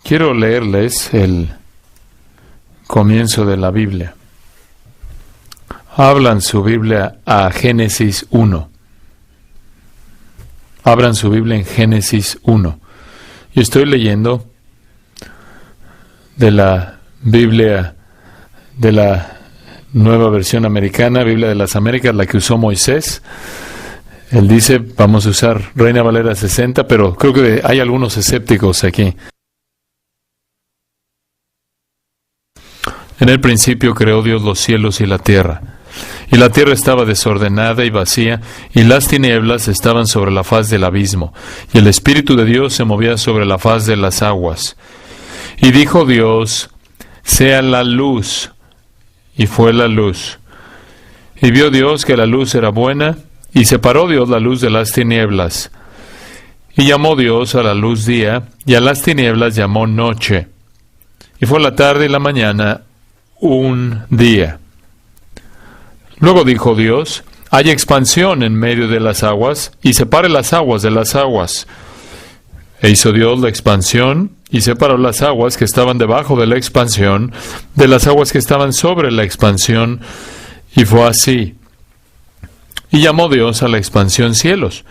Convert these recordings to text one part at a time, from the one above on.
Quiero leerles el comienzo de la Biblia. Abran su Biblia a Génesis 1. Abran su Biblia en Génesis 1. Y estoy leyendo de la Biblia de la Nueva Versión Americana, Biblia de las Américas, la que usó Moisés. Él dice, vamos a usar Reina Valera 60, pero creo que hay algunos escépticos aquí. En el principio creó Dios los cielos y la tierra. Y la tierra estaba desordenada y vacía, y las tinieblas estaban sobre la faz del abismo, y el Espíritu de Dios se movía sobre la faz de las aguas. Y dijo Dios, sea la luz, y fue la luz. Y vio Dios que la luz era buena, y separó Dios la luz de las tinieblas. Y llamó Dios a la luz día, y a las tinieblas llamó noche. Y fue la tarde y la mañana un día. Luego dijo Dios, haya expansión en medio de las aguas, y separe las aguas de las aguas. E hizo Dios la expansión, y separó las aguas que estaban debajo de la expansión, de las aguas que estaban sobre la expansión, y fue así. Y llamó Dios a la expansión cielos.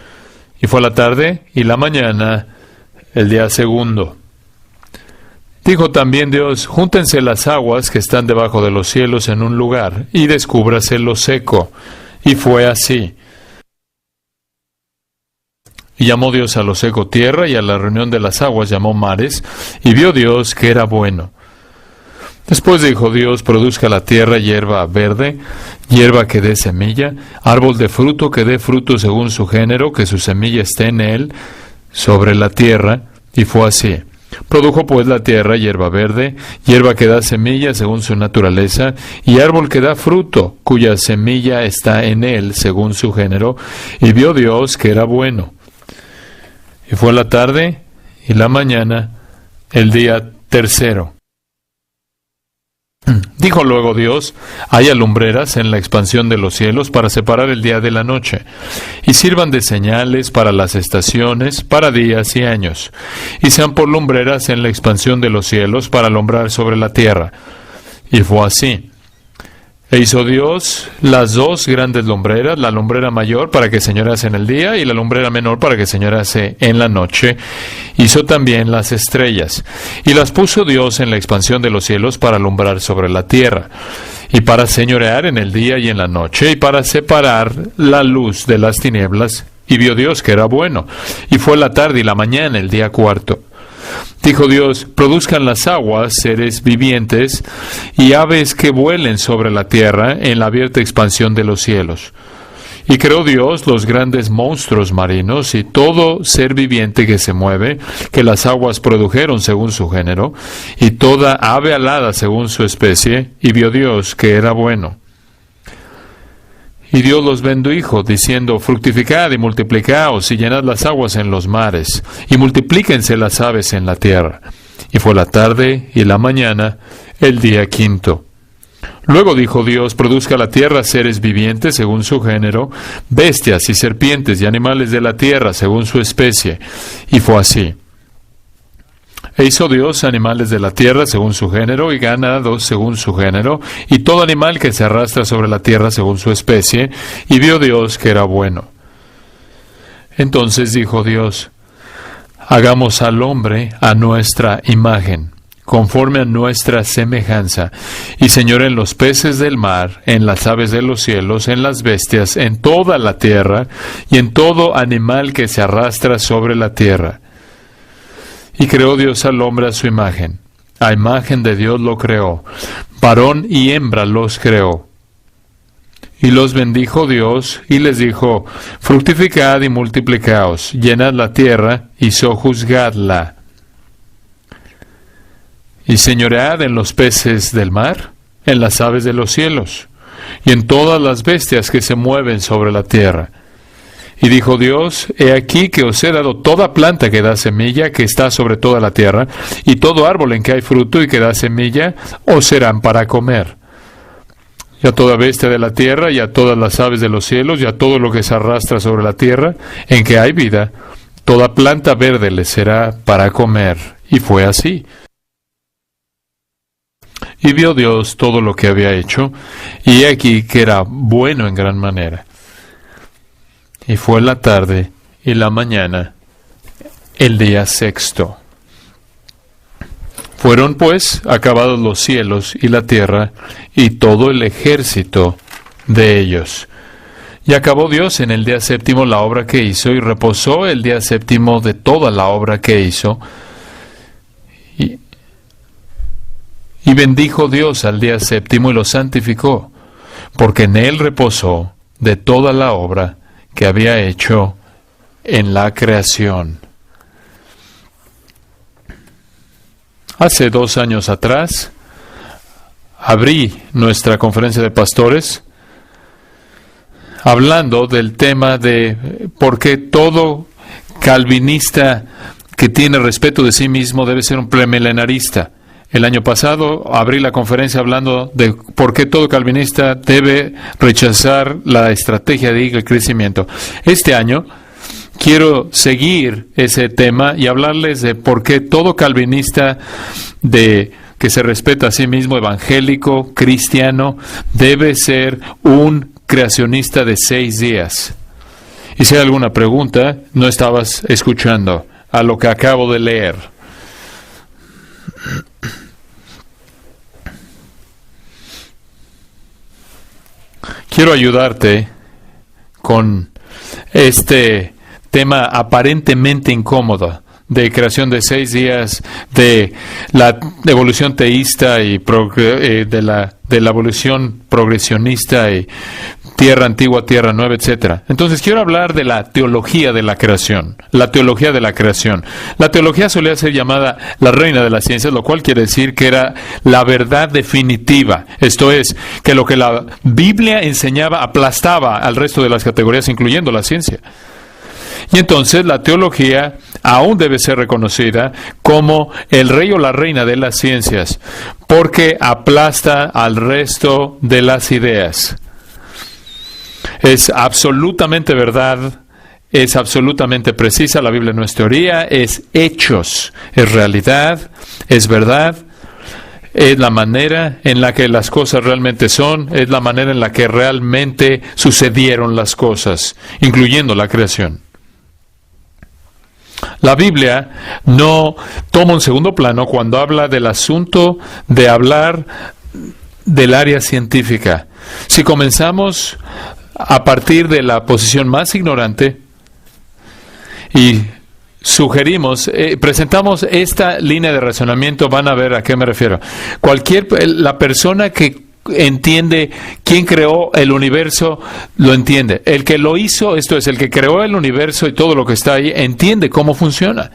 Y fue la tarde y la mañana, el día segundo. Dijo también Dios, júntense las aguas que están debajo de los cielos en un lugar, y descúbrase lo seco. Y fue así. Y llamó Dios a lo seco tierra, y a la reunión de las aguas llamó mares, y vio Dios que era bueno. Después dijo Dios, produzca la tierra hierba verde, hierba que dé semilla, árbol de fruto que dé fruto según su género, que su semilla esté en él, sobre la tierra, y fue así. Produjo pues la tierra hierba verde, hierba que da semilla según su naturaleza, y árbol que da fruto, cuya semilla está en él según su género, y vio Dios que era bueno. Y fue la tarde y la mañana, el día tercero. Dijo luego Dios, haya lumbreras en la expansión de los cielos para separar el día de la noche, y sirvan de señales para las estaciones, para días y años, y sean por lumbreras en la expansión de los cielos para alumbrar sobre la tierra. Y fue así. E hizo Dios las dos grandes lumbreras, la lumbrera mayor para que señorease en el día y la lumbrera menor para que señorease en la noche. Hizo también las estrellas, y las puso Dios en la expansión de los cielos para alumbrar sobre la tierra, y para señorear en el día y en la noche, y para separar la luz de las tinieblas. Y vio Dios que era bueno, y fue la tarde y la mañana el día cuarto. Dijo Dios, produzcan las aguas seres vivientes y aves que vuelen sobre la tierra en la abierta expansión de los cielos. Y creó Dios los grandes monstruos marinos y todo ser viviente que se mueve, que las aguas produjeron según su género, y toda ave alada según su especie, y vio Dios que era bueno. Y Dios los bendijo, diciendo, fructificad y multiplicaos, y llenad las aguas en los mares, y multiplíquense las aves en la tierra. Y fue la tarde y la mañana, el día quinto. Luego dijo Dios, produzca la tierra seres vivientes según su género, bestias y serpientes y animales de la tierra según su especie. Y fue así. E hizo Dios animales de la tierra según su género, y ganados según su género, y todo animal que se arrastra sobre la tierra según su especie, y vio Dios que era bueno. Entonces dijo Dios, hagamos al hombre a nuestra imagen, conforme a nuestra semejanza, y señoren los peces del mar, en las aves de los cielos, en las bestias, en toda la tierra, y en todo animal que se arrastra sobre la tierra. Y creó Dios al hombre a su imagen. A imagen de Dios lo creó. Varón y hembra los creó. Y los bendijo Dios, y les dijo, fructificad y multiplicaos, llenad la tierra, y sojuzgadla. Y señoread en los peces del mar, en las aves de los cielos, y en todas las bestias que se mueven sobre la tierra. Y dijo Dios, he aquí que os he dado toda planta que da semilla, que está sobre toda la tierra, y todo árbol en que hay fruto y que da semilla, os serán para comer. Y a toda bestia de la tierra, y a todas las aves de los cielos, y a todo lo que se arrastra sobre la tierra, en que hay vida, toda planta verde les será para comer. Y fue así. Y vio Dios todo lo que había hecho, y he aquí que era bueno en gran manera. Y fue la tarde y la mañana, el día sexto. Fueron pues acabados los cielos y la tierra, y todo el ejército de ellos. Y acabó Dios en el día séptimo la obra que hizo, y reposó el día séptimo de toda la obra que hizo. Y bendijo Dios al día séptimo y lo santificó, porque en él reposó de toda la obra que había hecho en la creación. Hace 2 años atrás, abrí nuestra conferencia de pastores hablando del tema de por qué todo calvinista que tiene respeto de sí mismo debe ser un premilenarista. El año pasado abrí la conferencia hablando de por qué todo calvinista debe rechazar la estrategia de crecimiento. Este año quiero seguir ese tema y hablarles de por qué todo calvinista que se respeta a sí mismo, evangélico, cristiano, debe ser un creacionista de 6 días. Y si hay alguna pregunta, no estabas escuchando a lo que acabo de leer. Quiero ayudarte con este tema aparentemente incómodo de creación de 6 días, de la evolución teísta y de la evolución progresionista y tierra antigua, tierra nueva, etcétera. Entonces quiero hablar de la teología de la creación. La teología de la creación. La teología solía ser llamada la reina de las ciencias, lo cual quiere decir que era la verdad definitiva. Esto es, que lo que la Biblia enseñaba aplastaba al resto de las categorías, incluyendo la ciencia. Y entonces la teología aún debe ser reconocida como el rey o la reina de las ciencias, porque aplasta al resto de las ideas. Es absolutamente verdad, es absolutamente precisa. La Biblia no es teoría, es hechos, es realidad, es verdad, es la manera en la que las cosas realmente son, es la manera en la que realmente sucedieron las cosas, incluyendo la creación. La Biblia no toma un segundo plano cuando habla del asunto de hablar del área científica. Si comenzamos a partir de la posición más ignorante y sugerimos, presentamos esta línea de razonamiento, van a ver a qué me refiero. La persona que entiende quién creó el universo, lo entiende. El que lo hizo, esto es, el que creó el universo y todo lo que está ahí, entiende cómo funciona.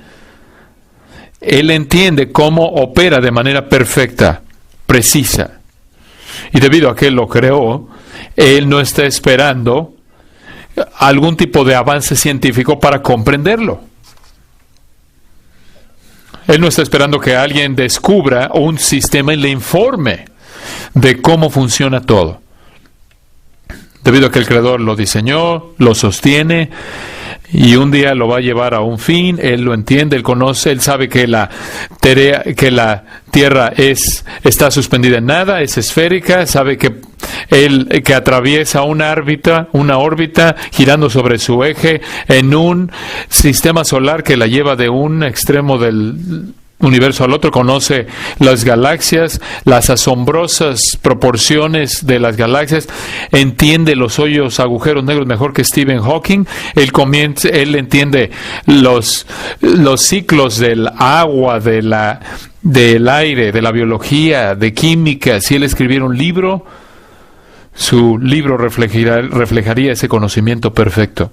Él entiende cómo opera de manera perfecta, precisa. Y debido a que él lo creó, él no está esperando algún tipo de avance científico para comprenderlo. Él no está esperando que alguien descubra un sistema y le informe de cómo funciona todo. Debido a que el Creador lo diseñó, lo sostiene, y un día lo va a llevar a un fin, él lo entiende, él conoce, él sabe que la Tierra está suspendida en nada, es esférica, sabe que atraviesa una órbita girando sobre su eje en un sistema solar que la lleva de un extremo del universo al otro, conoce las galaxias, las asombrosas proporciones de las galaxias, entiende los hoyos, agujeros negros mejor que Stephen Hawking. Él entiende los ciclos del agua, del aire, de la biología, de química. Si él escribiera un libro, su libro reflejaría ese conocimiento perfecto.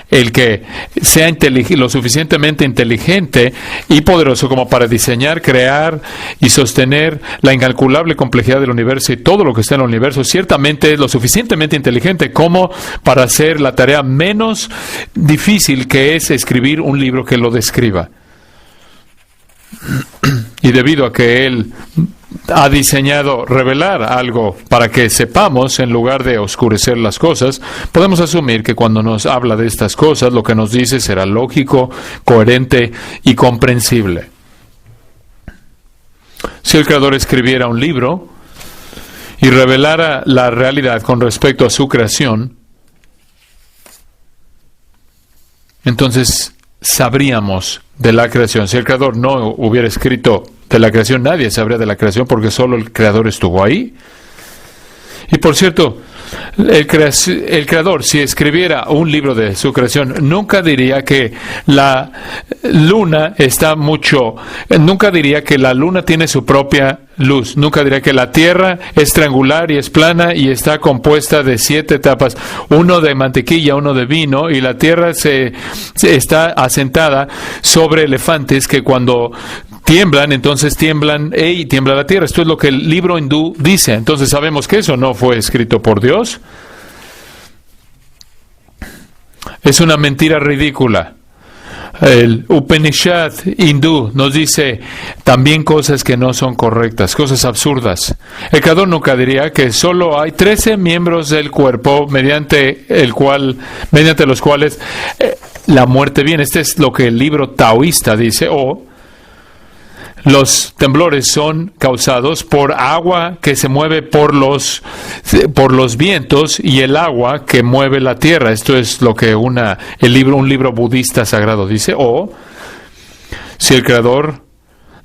El que sea lo suficientemente inteligente y poderoso como para diseñar, crear y sostener la incalculable complejidad del universo y todo lo que está en el universo, ciertamente es lo suficientemente inteligente como para hacer la tarea menos difícil, que es escribir un libro que lo describa. Y debido a que él ha diseñado revelar algo para que sepamos en lugar de oscurecer las cosas, podemos asumir que cuando nos habla de estas cosas, lo que nos dice será lógico, coherente y comprensible. Si el Creador escribiera un libro y revelara la realidad con respecto a su creación, entonces sabríamos de la creación. Si el Creador no hubiera escrito de la creación, nadie sabría de la creación porque solo el Creador estuvo ahí. Y por cierto, el Creador, si escribiera un libro de su creación, nunca diría que la luna nunca diría que la luna tiene su propia luz, nunca diría que la tierra es triangular y es plana y está compuesta de 7 etapas, uno de mantequilla, uno de vino, y la tierra se está asentada sobre elefantes que cuando tiemblan, entonces tiemblan y tiembla la tierra. Esto es lo que el libro hindú dice. Entonces sabemos que eso no fue escrito por Dios. Es una mentira ridícula. El Upanishad hindú nos dice también cosas que no son correctas, cosas absurdas. El Creador nunca diría que solo hay 13 miembros del cuerpo mediante los cuales la muerte viene. Este es lo que el libro taoísta dice, o los temblores son causados por agua que se mueve por los vientos y el agua que mueve la tierra. Esto es lo que un libro budista sagrado dice. O si el Creador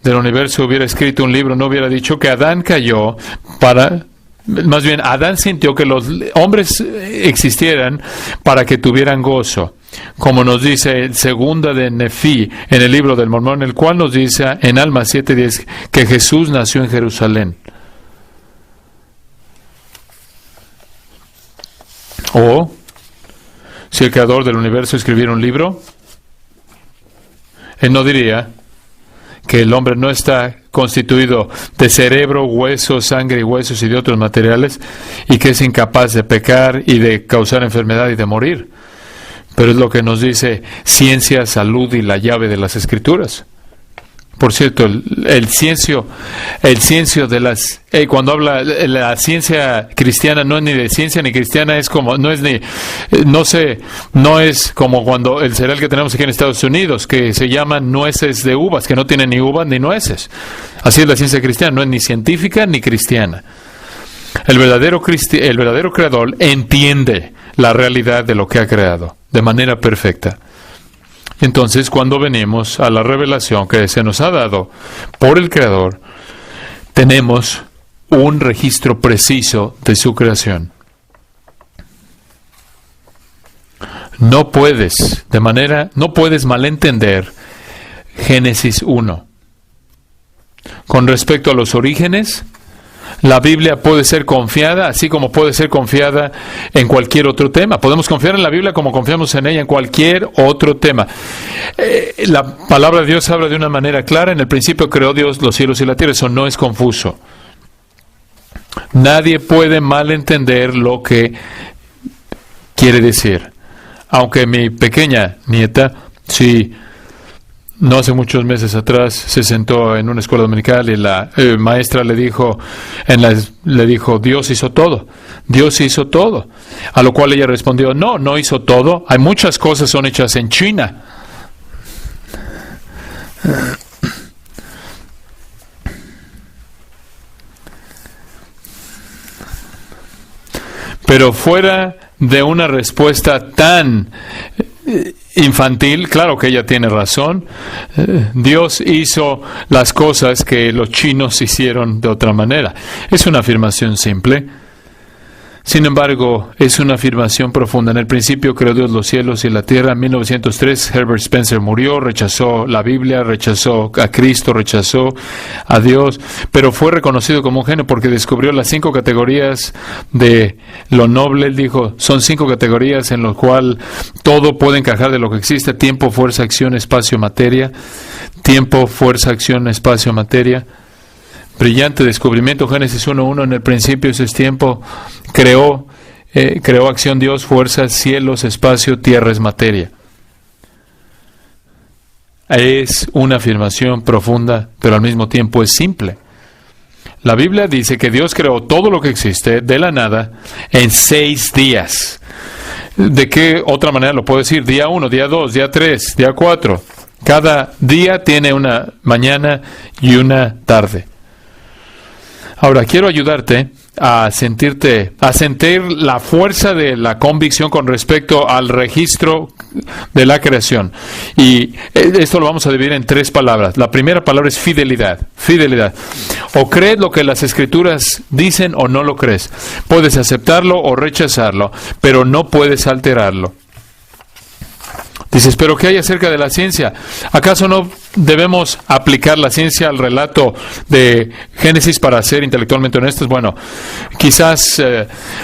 del universo hubiera escrito un libro, no hubiera dicho que Adán cayó más bien, Adán sintió que los hombres existieran para que tuvieran gozo, como nos dice segunda de Nefi en el libro del Mormón, el cual nos dice en Alma 7:10 que Jesús nació en Jerusalén. O si el Creador del universo escribiera un libro, él no diría que el hombre no está constituido de cerebro, hueso, sangre y huesos y de otros materiales, y que es incapaz de pecar y de causar enfermedad y de morir. Pero es lo que nos dice ciencia, salud y la llave de las Escrituras. Por cierto, el ciencio de las cuando habla la ciencia cristiana, no es ni de ciencia ni cristiana, es como no es como cuando el cereal que tenemos aquí en Estados Unidos, que se llaman nueces de uvas, que no tienen ni uvas ni nueces. Así es la ciencia cristiana, no es ni científica ni cristiana. El verdadero creador entiende la realidad de lo que ha creado de manera perfecta. Entonces, cuando venimos a la revelación que se nos ha dado por el Creador, tenemos un registro preciso de su creación. No puedes malentender Génesis 1. Con respecto a los orígenes, la Biblia puede ser confiada, así como puede ser confiada en cualquier otro tema. Podemos confiar en la Biblia como confiamos en ella en cualquier otro tema. La palabra de Dios habla de una manera clara. En el principio creó Dios los cielos y la tierra. Eso no es confuso. Nadie puede malentender lo que quiere decir. Aunque mi pequeña nieta, no hace muchos meses atrás se sentó en una escuela dominical y la maestra le dijo, Dios hizo todo. Dios hizo todo. A lo cual ella respondió, no hizo todo. Hay muchas cosas son hechas en China. Pero fuera de una respuesta tan infantil, claro que ella tiene razón. Dios hizo las cosas que los chinos hicieron de otra manera. Es una afirmación simple. Sin embargo, es una afirmación profunda. En el principio creó Dios los cielos y la tierra. En 1903, Herbert Spencer murió, rechazó la Biblia, rechazó a Cristo, rechazó a Dios, pero fue reconocido como un genio porque descubrió las 5 categorías de lo noble. Él dijo, son 5 categorías en las cuales todo puede encajar de lo que existe: tiempo, fuerza, acción, espacio, materia. Tiempo, fuerza, acción, espacio, materia. Brillante descubrimiento. Génesis 1:1, en el principio es tiempo, creó acción Dios, fuerza, cielos, espacio, tierra es materia. Es una afirmación profunda, pero al mismo tiempo es simple. La Biblia dice que Dios creó todo lo que existe de la nada en 6 días. ¿De qué otra manera lo puedo decir? Día 1, día 2, día 3, día 4. Cada día tiene una mañana y una tarde. Ahora, quiero ayudarte a sentir la fuerza de la convicción con respecto al registro de la creación. Y esto lo vamos a dividir en 3 palabras. La primera palabra es fidelidad. Fidelidad. O crees lo que las Escrituras dicen o no lo crees. Puedes aceptarlo o rechazarlo, pero no puedes alterarlo. Dices, ¿pero qué hay acerca de la ciencia? ¿Acaso no debemos aplicar la ciencia al relato de Génesis para ser intelectualmente honestos? Bueno, quizás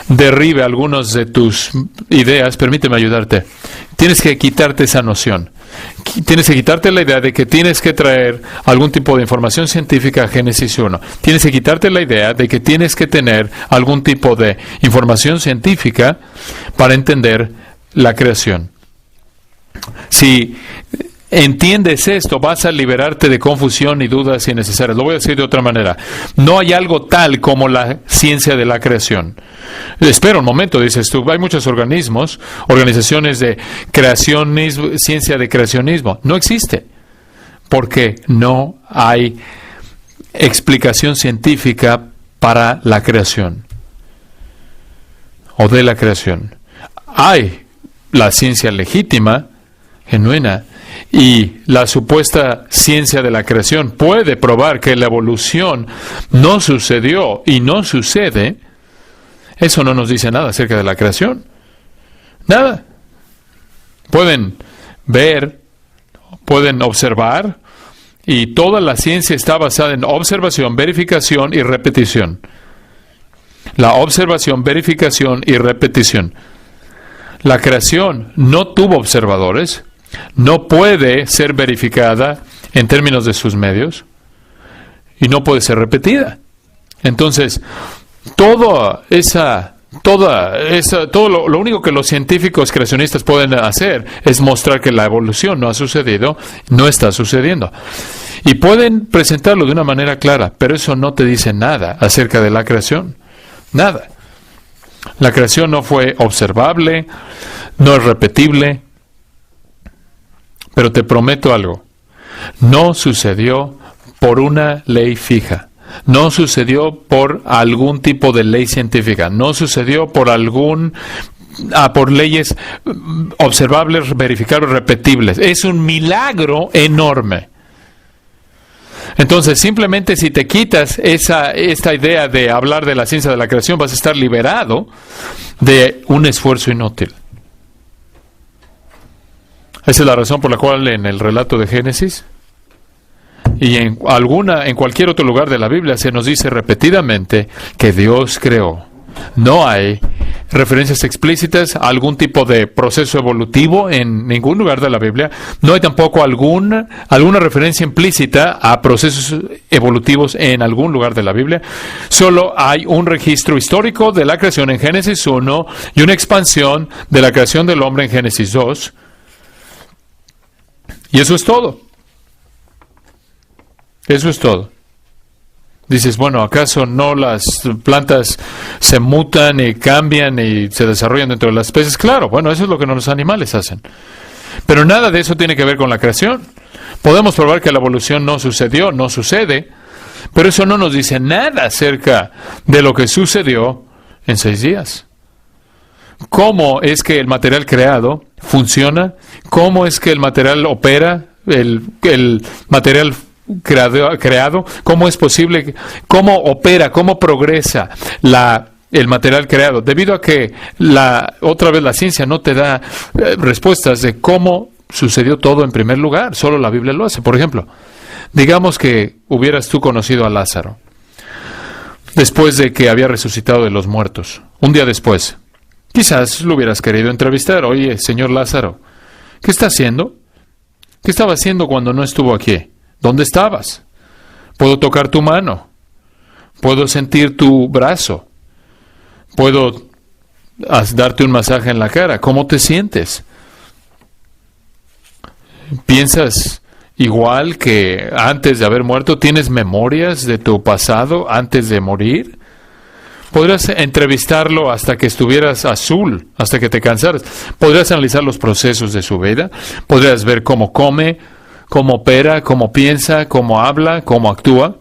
derribe algunas de tus ideas. Permíteme ayudarte. Tienes que quitarte esa noción. Tienes que quitarte la idea de que tienes que traer algún tipo de información científica a Génesis 1. Tienes que quitarte la idea de que tienes que tener algún tipo de información científica para entender la creación. Si entiendes esto, vas a liberarte de confusión y dudas innecesarias. Lo voy a decir de otra manera. No hay algo tal como la ciencia de la creación. Espera un momento, dices tú. Hay muchos organismos, organizaciones de creacionismo, ciencia de creacionismo. No existe. Porque no hay explicación científica para la creación. O de la creación. Hay la ciencia legítima, genuina, y la supuesta ciencia de la creación puede probar que la evolución no sucedió y no sucede. Eso no nos dice nada acerca de la creación. Nada. Pueden ver, pueden observar, y toda la ciencia está basada en observación, verificación y repetición. La observación, verificación y repetición. La creación no tuvo observadores, no puede ser verificada en términos de sus medios y no puede ser repetida. Entonces, todo lo único que los científicos creacionistas pueden hacer es mostrar que la evolución no ha sucedido, no está sucediendo. Y pueden presentarlo de una manera clara, pero eso no te dice nada acerca de la creación. Nada. La creación no fue observable, no es repetible, pero te prometo algo. No sucedió por una ley fija. No sucedió por algún tipo de ley científica. No sucedió por por leyes observables, verificables, repetibles. Es un milagro enorme. Entonces, simplemente si te quitas esta idea de hablar de la ciencia de la creación, vas a estar liberado de un esfuerzo inútil. Esa es la razón por la cual en el relato de Génesis y en cualquier otro lugar de la Biblia se nos dice repetidamente que Dios creó. No hay referencias explícitas a algún tipo de proceso evolutivo en ningún lugar de la Biblia. No hay tampoco alguna referencia implícita a procesos evolutivos en algún lugar de la Biblia. Solo hay un registro histórico de la creación en Génesis 1 y una expansión de la creación del hombre en Génesis 2. Y eso es todo. Eso es todo. Dices, bueno, ¿acaso no las plantas se mutan y cambian y se desarrollan dentro de las especies? Claro, bueno, eso es lo que los animales hacen. Pero nada de eso tiene que ver con la creación. Podemos probar que la evolución no sucedió, no sucede, pero eso no nos dice nada acerca de lo que sucedió en 6 días. ¿Cómo es que el material creado funciona? ¿Cómo es que el material opera? El material creado, ¿cómo es posible? ¿Cómo opera? ¿Cómo progresa el material creado? Debido a que otra vez la ciencia no te da respuestas de cómo sucedió todo en primer lugar. Solo la Biblia lo hace. Por ejemplo, digamos que hubieras tú conocido a Lázaro después de que había resucitado de los muertos. Un día después, quizás lo hubieras querido entrevistar. Oye, señor Lázaro, ¿qué está haciendo? ¿Qué estaba haciendo cuando no estuvo aquí? ¿Dónde estabas? ¿Puedo tocar tu mano? ¿Puedo sentir tu brazo? ¿Puedo darte un masaje en la cara? ¿Cómo te sientes? ¿Piensas igual que antes de haber muerto? ¿Tienes memorias de tu pasado antes de morir? Podrías entrevistarlo hasta que estuvieras azul, hasta que te cansaras. Podrías analizar los procesos de su vida. Podrías ver cómo come, cómo opera, cómo piensa, cómo habla, cómo actúa.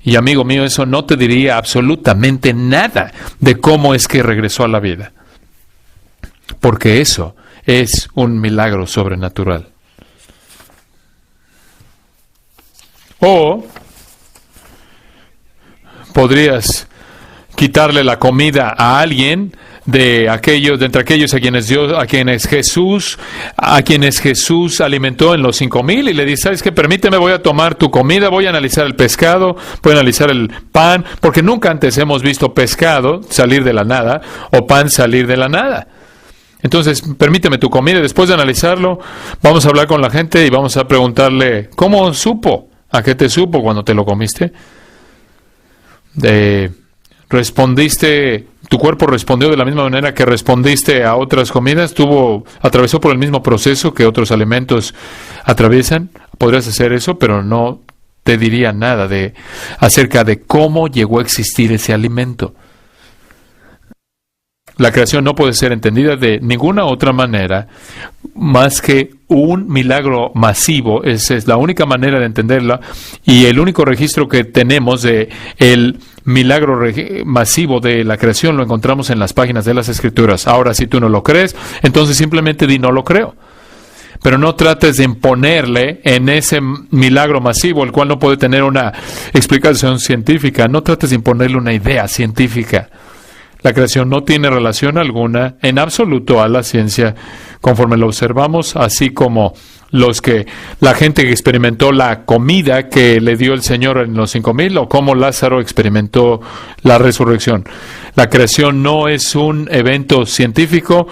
Y amigo mío, eso no te diría absolutamente nada de cómo es que regresó a la vida. Porque eso es un milagro sobrenatural. O podrías quitarle la comida a alguien de entre aquellos a quienes Jesús alimentó en los 5,000 y le dice, ¿sabes qué? Permíteme, voy a tomar tu comida, voy a analizar el pescado, voy a analizar el pan, porque nunca antes hemos visto pescado salir de la nada o pan salir de la nada. Entonces, permíteme tu comida y después de analizarlo, vamos a hablar con la gente y vamos a preguntarle, ¿cómo supo? ¿A qué te supo cuando te lo comiste? ¿Respondiste, tu cuerpo respondió de la misma manera que respondiste a otras comidas? ¿Atravesó por el mismo proceso que otros alimentos atraviesan? Podrías hacer eso, pero no te diría nada acerca de cómo llegó a existir ese alimento. La creación no puede ser entendida de ninguna otra manera más que un milagro masivo. Esa es la única manera de entenderla, y el único registro que tenemos de el milagro masivo de la creación lo encontramos en las páginas de las Escrituras. Ahora, si tú no lo crees, entonces simplemente di no lo creo. Pero no trates de imponerle en ese milagro masivo, el cual no puede tener una explicación científica. No trates de imponerle una idea científica. La creación no tiene relación alguna en absoluto a la ciencia conforme lo observamos, así como la gente que experimentó la comida que le dio el Señor en los 5,000, o como Lázaro experimentó la resurrección. La creación no es un evento científico.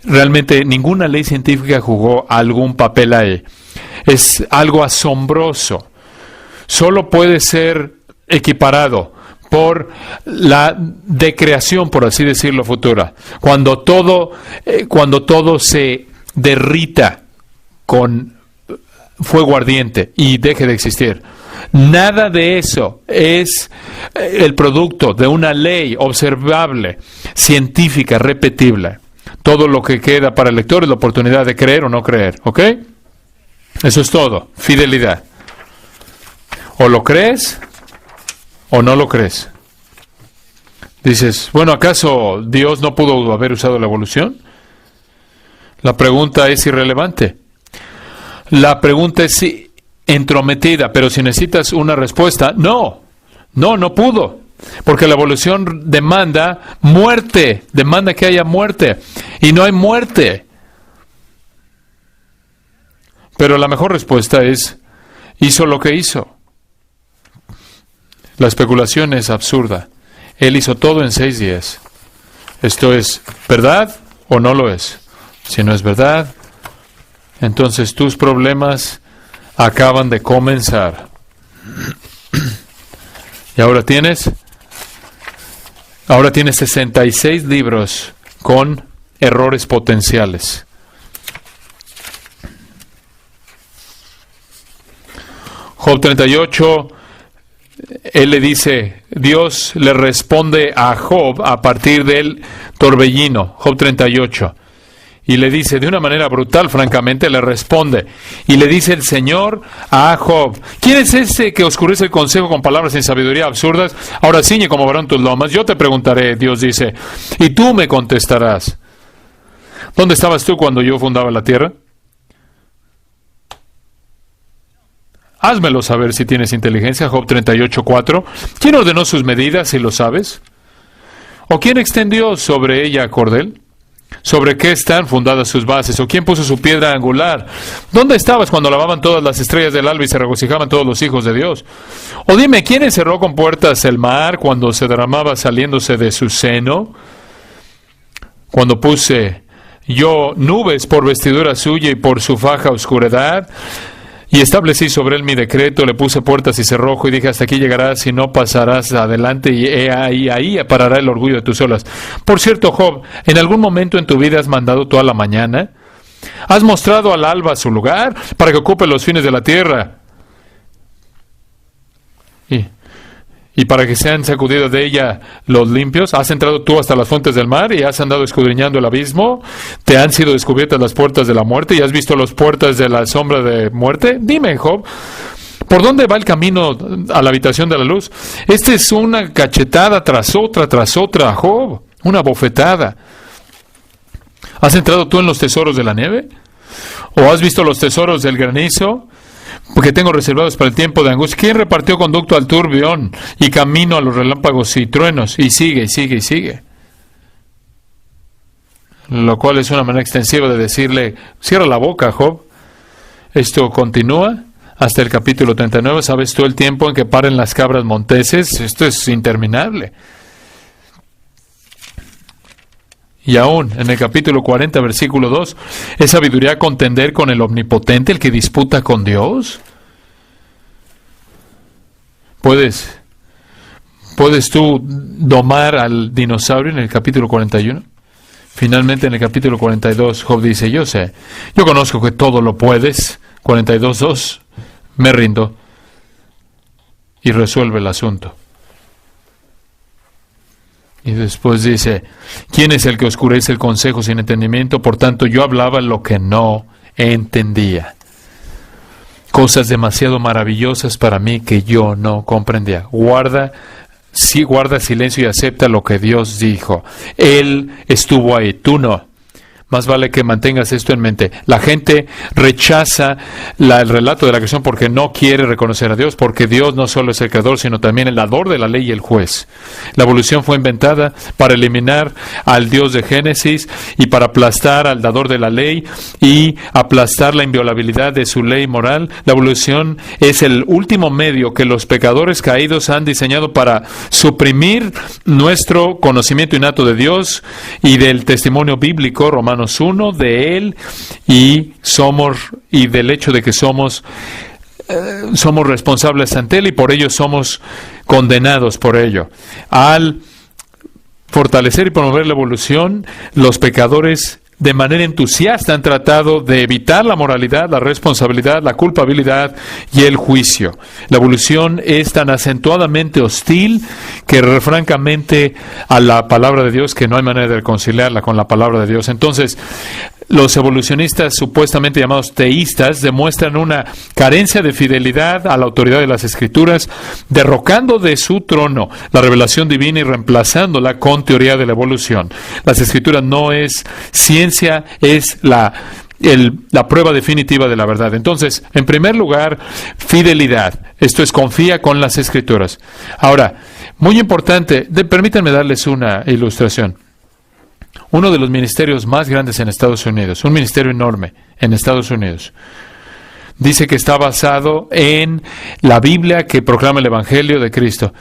Realmente ninguna ley científica jugó algún papel ahí. Es algo asombroso. Solo puede ser equiparado por la decreación, por así decirlo, futura. Cuando todo se derrita con fuego ardiente y deje de existir. Nada de eso es el producto de una ley observable, científica, repetible. Todo lo que queda para el lector es la oportunidad de creer o no creer, ¿ok? Eso es todo, fidelidad. O lo crees o no lo crees. Dices, bueno, ¿acaso Dios no pudo haber usado la evolución? La pregunta es irrelevante. La pregunta es entrometida, pero si necesitas una respuesta, no pudo. Porque la evolución demanda muerte, demanda que haya muerte, y no hay muerte. Pero la mejor respuesta es, hizo lo que hizo. La especulación es absurda. Él hizo todo en 6 días. ¿Esto es verdad o no lo es? Si no es verdad, entonces tus problemas acaban de comenzar. Y ahora tienes 66 libros con errores potenciales. Job 38, él le dice, Dios le responde a Job a partir del torbellino, Job 38. Y le dice, de una manera brutal, francamente, le responde. Y le dice el Señor a Job, ¿quién es ese que oscurece el consejo con palabras sin sabiduría absurdas? Ahora ciñe como varón tus lomas. Yo te preguntaré, Dios dice, y tú me contestarás. ¿Dónde estabas tú cuando yo fundaba la tierra? Házmelo saber si tienes inteligencia. Job 38:4. ¿Quién ordenó sus medidas, si lo sabes? ¿O quién extendió sobre ella cordel? ¿Sobre qué están fundadas sus bases? ¿O quién puso su piedra angular? ¿Dónde estabas cuando lavaban todas las estrellas del alba y se regocijaban todos los hijos de Dios? O dime, ¿quién encerró con puertas el mar cuando se derramaba saliéndose de su seno? Cuando puse yo nubes por vestidura suya y por su faja oscuridad, y establecí sobre él mi decreto, le puse puertas y cerrojo, y dije, hasta aquí llegarás y no pasarás adelante, y ahí parará el orgullo de tus olas. Por cierto, Job, ¿en algún momento en tu vida has mandado toda la mañana? ¿Has mostrado al alba su lugar para que ocupe los fines de la tierra? Y para que sean sacudidos de ella los limpios, ¿has entrado tú hasta las fuentes del mar y has andado escudriñando el abismo? ¿Te han sido descubiertas las puertas de la muerte y has visto las puertas de la sombra de muerte? Dime, Job, ¿Por dónde va el camino a la habitación de la luz? Esta es una cachetada tras otra, Job, una bofetada. ¿Has entrado tú en los tesoros de la nieve? ¿O has visto los tesoros del granizo? Porque tengo reservados para el tiempo de angustia. ¿Quién repartió conducto al turbión y camino a los relámpagos y truenos? Y sigue. Lo cual es una manera extensiva de decirle, cierra la boca, Job. Esto continúa hasta el capítulo 39. ¿Sabes tú el tiempo en que paren las cabras monteses? Esto es interminable. Y aún, en el capítulo 40, versículo 2, ¿es sabiduría contender con el omnipotente, el que disputa con Dios? ¿Puedes tú domar al dinosaurio en el capítulo 41? Finalmente, en el capítulo 42, Job dice, yo conozco que todo lo puedes. 42:2, me rindo. Y resuelve el asunto. Y después dice, ¿quién es el que oscurece el consejo sin entendimiento? Por tanto, yo hablaba lo que no entendía. Cosas demasiado maravillosas para mí que yo no comprendía. Guarda silencio y acepta lo que Dios dijo. Él estuvo ahí, tú no. Más vale que mantengas esto en mente. La gente rechaza el relato de la creación porque no quiere reconocer a Dios, porque Dios no solo es el creador, sino también el dador de la ley y el juez. La evolución fue inventada para eliminar al Dios de Génesis y para aplastar al dador de la ley y aplastar la inviolabilidad de su ley moral. La evolución es el último medio que los pecadores caídos han diseñado para suprimir nuestro conocimiento innato de Dios y del testimonio bíblico, Romanos 1, de Él y del hecho de que somos responsables ante Él y por ello somos condenados por ello. Al fortalecer y promover la evolución, los pecadores de manera entusiasta han tratado de evitar la moralidad, la responsabilidad, la culpabilidad y el juicio. La evolución es tan acentuadamente hostil que francamente a la palabra de Dios que no hay manera de reconciliarla con la palabra de Dios. Entonces, los evolucionistas supuestamente llamados teístas demuestran una carencia de fidelidad a la autoridad de las Escrituras, derrocando de su trono la revelación divina y reemplazándola con teoría de la evolución. Las Escrituras no es ciencia, es la prueba definitiva de la verdad. Entonces, en primer lugar, fidelidad. Esto es, confía con las Escrituras. Ahora, muy importante, permítanme darles una ilustración. Uno de los ministerios más grandes en Estados Unidos, un ministerio enorme en Estados Unidos, dice que está basado en la Biblia que proclama el Evangelio de Cristo.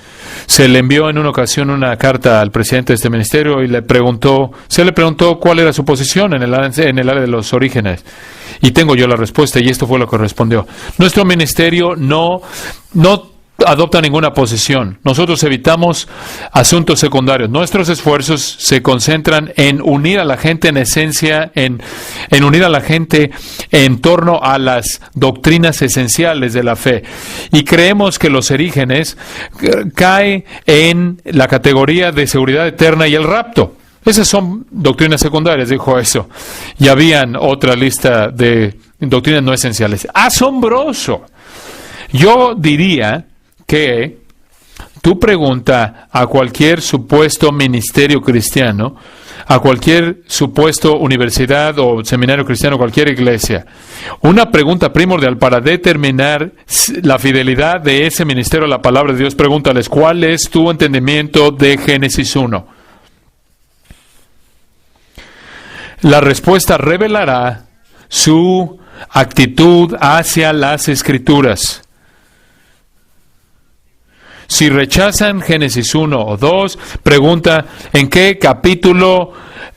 Se le envió en una ocasión una carta al presidente de este ministerio y se le preguntó cuál era su posición en el área de los orígenes. Y tengo yo la respuesta y esto fue lo que respondió. Nuestro ministerio no adopta ninguna posición. Nosotros evitamos asuntos secundarios. Nuestros esfuerzos se concentran en unir a la gente en esencia, en unir a la gente en torno a las doctrinas esenciales de la fe. Y creemos que los orígenes cae en la categoría de seguridad eterna y el rapto. Esas son doctrinas secundarias, dijo eso. Y habían otra lista de doctrinas no esenciales. ¡Asombroso! Yo diría que tú pregunta a cualquier supuesto ministerio cristiano, a cualquier supuesto universidad o seminario cristiano, cualquier iglesia, una pregunta primordial para determinar la fidelidad de ese ministerio a la palabra de Dios, pregúntales, ¿cuál es tu entendimiento de Génesis 1? La respuesta revelará su actitud hacia las Escrituras. Si rechazan Génesis 1 o 2, pregunta, ¿en qué capítulo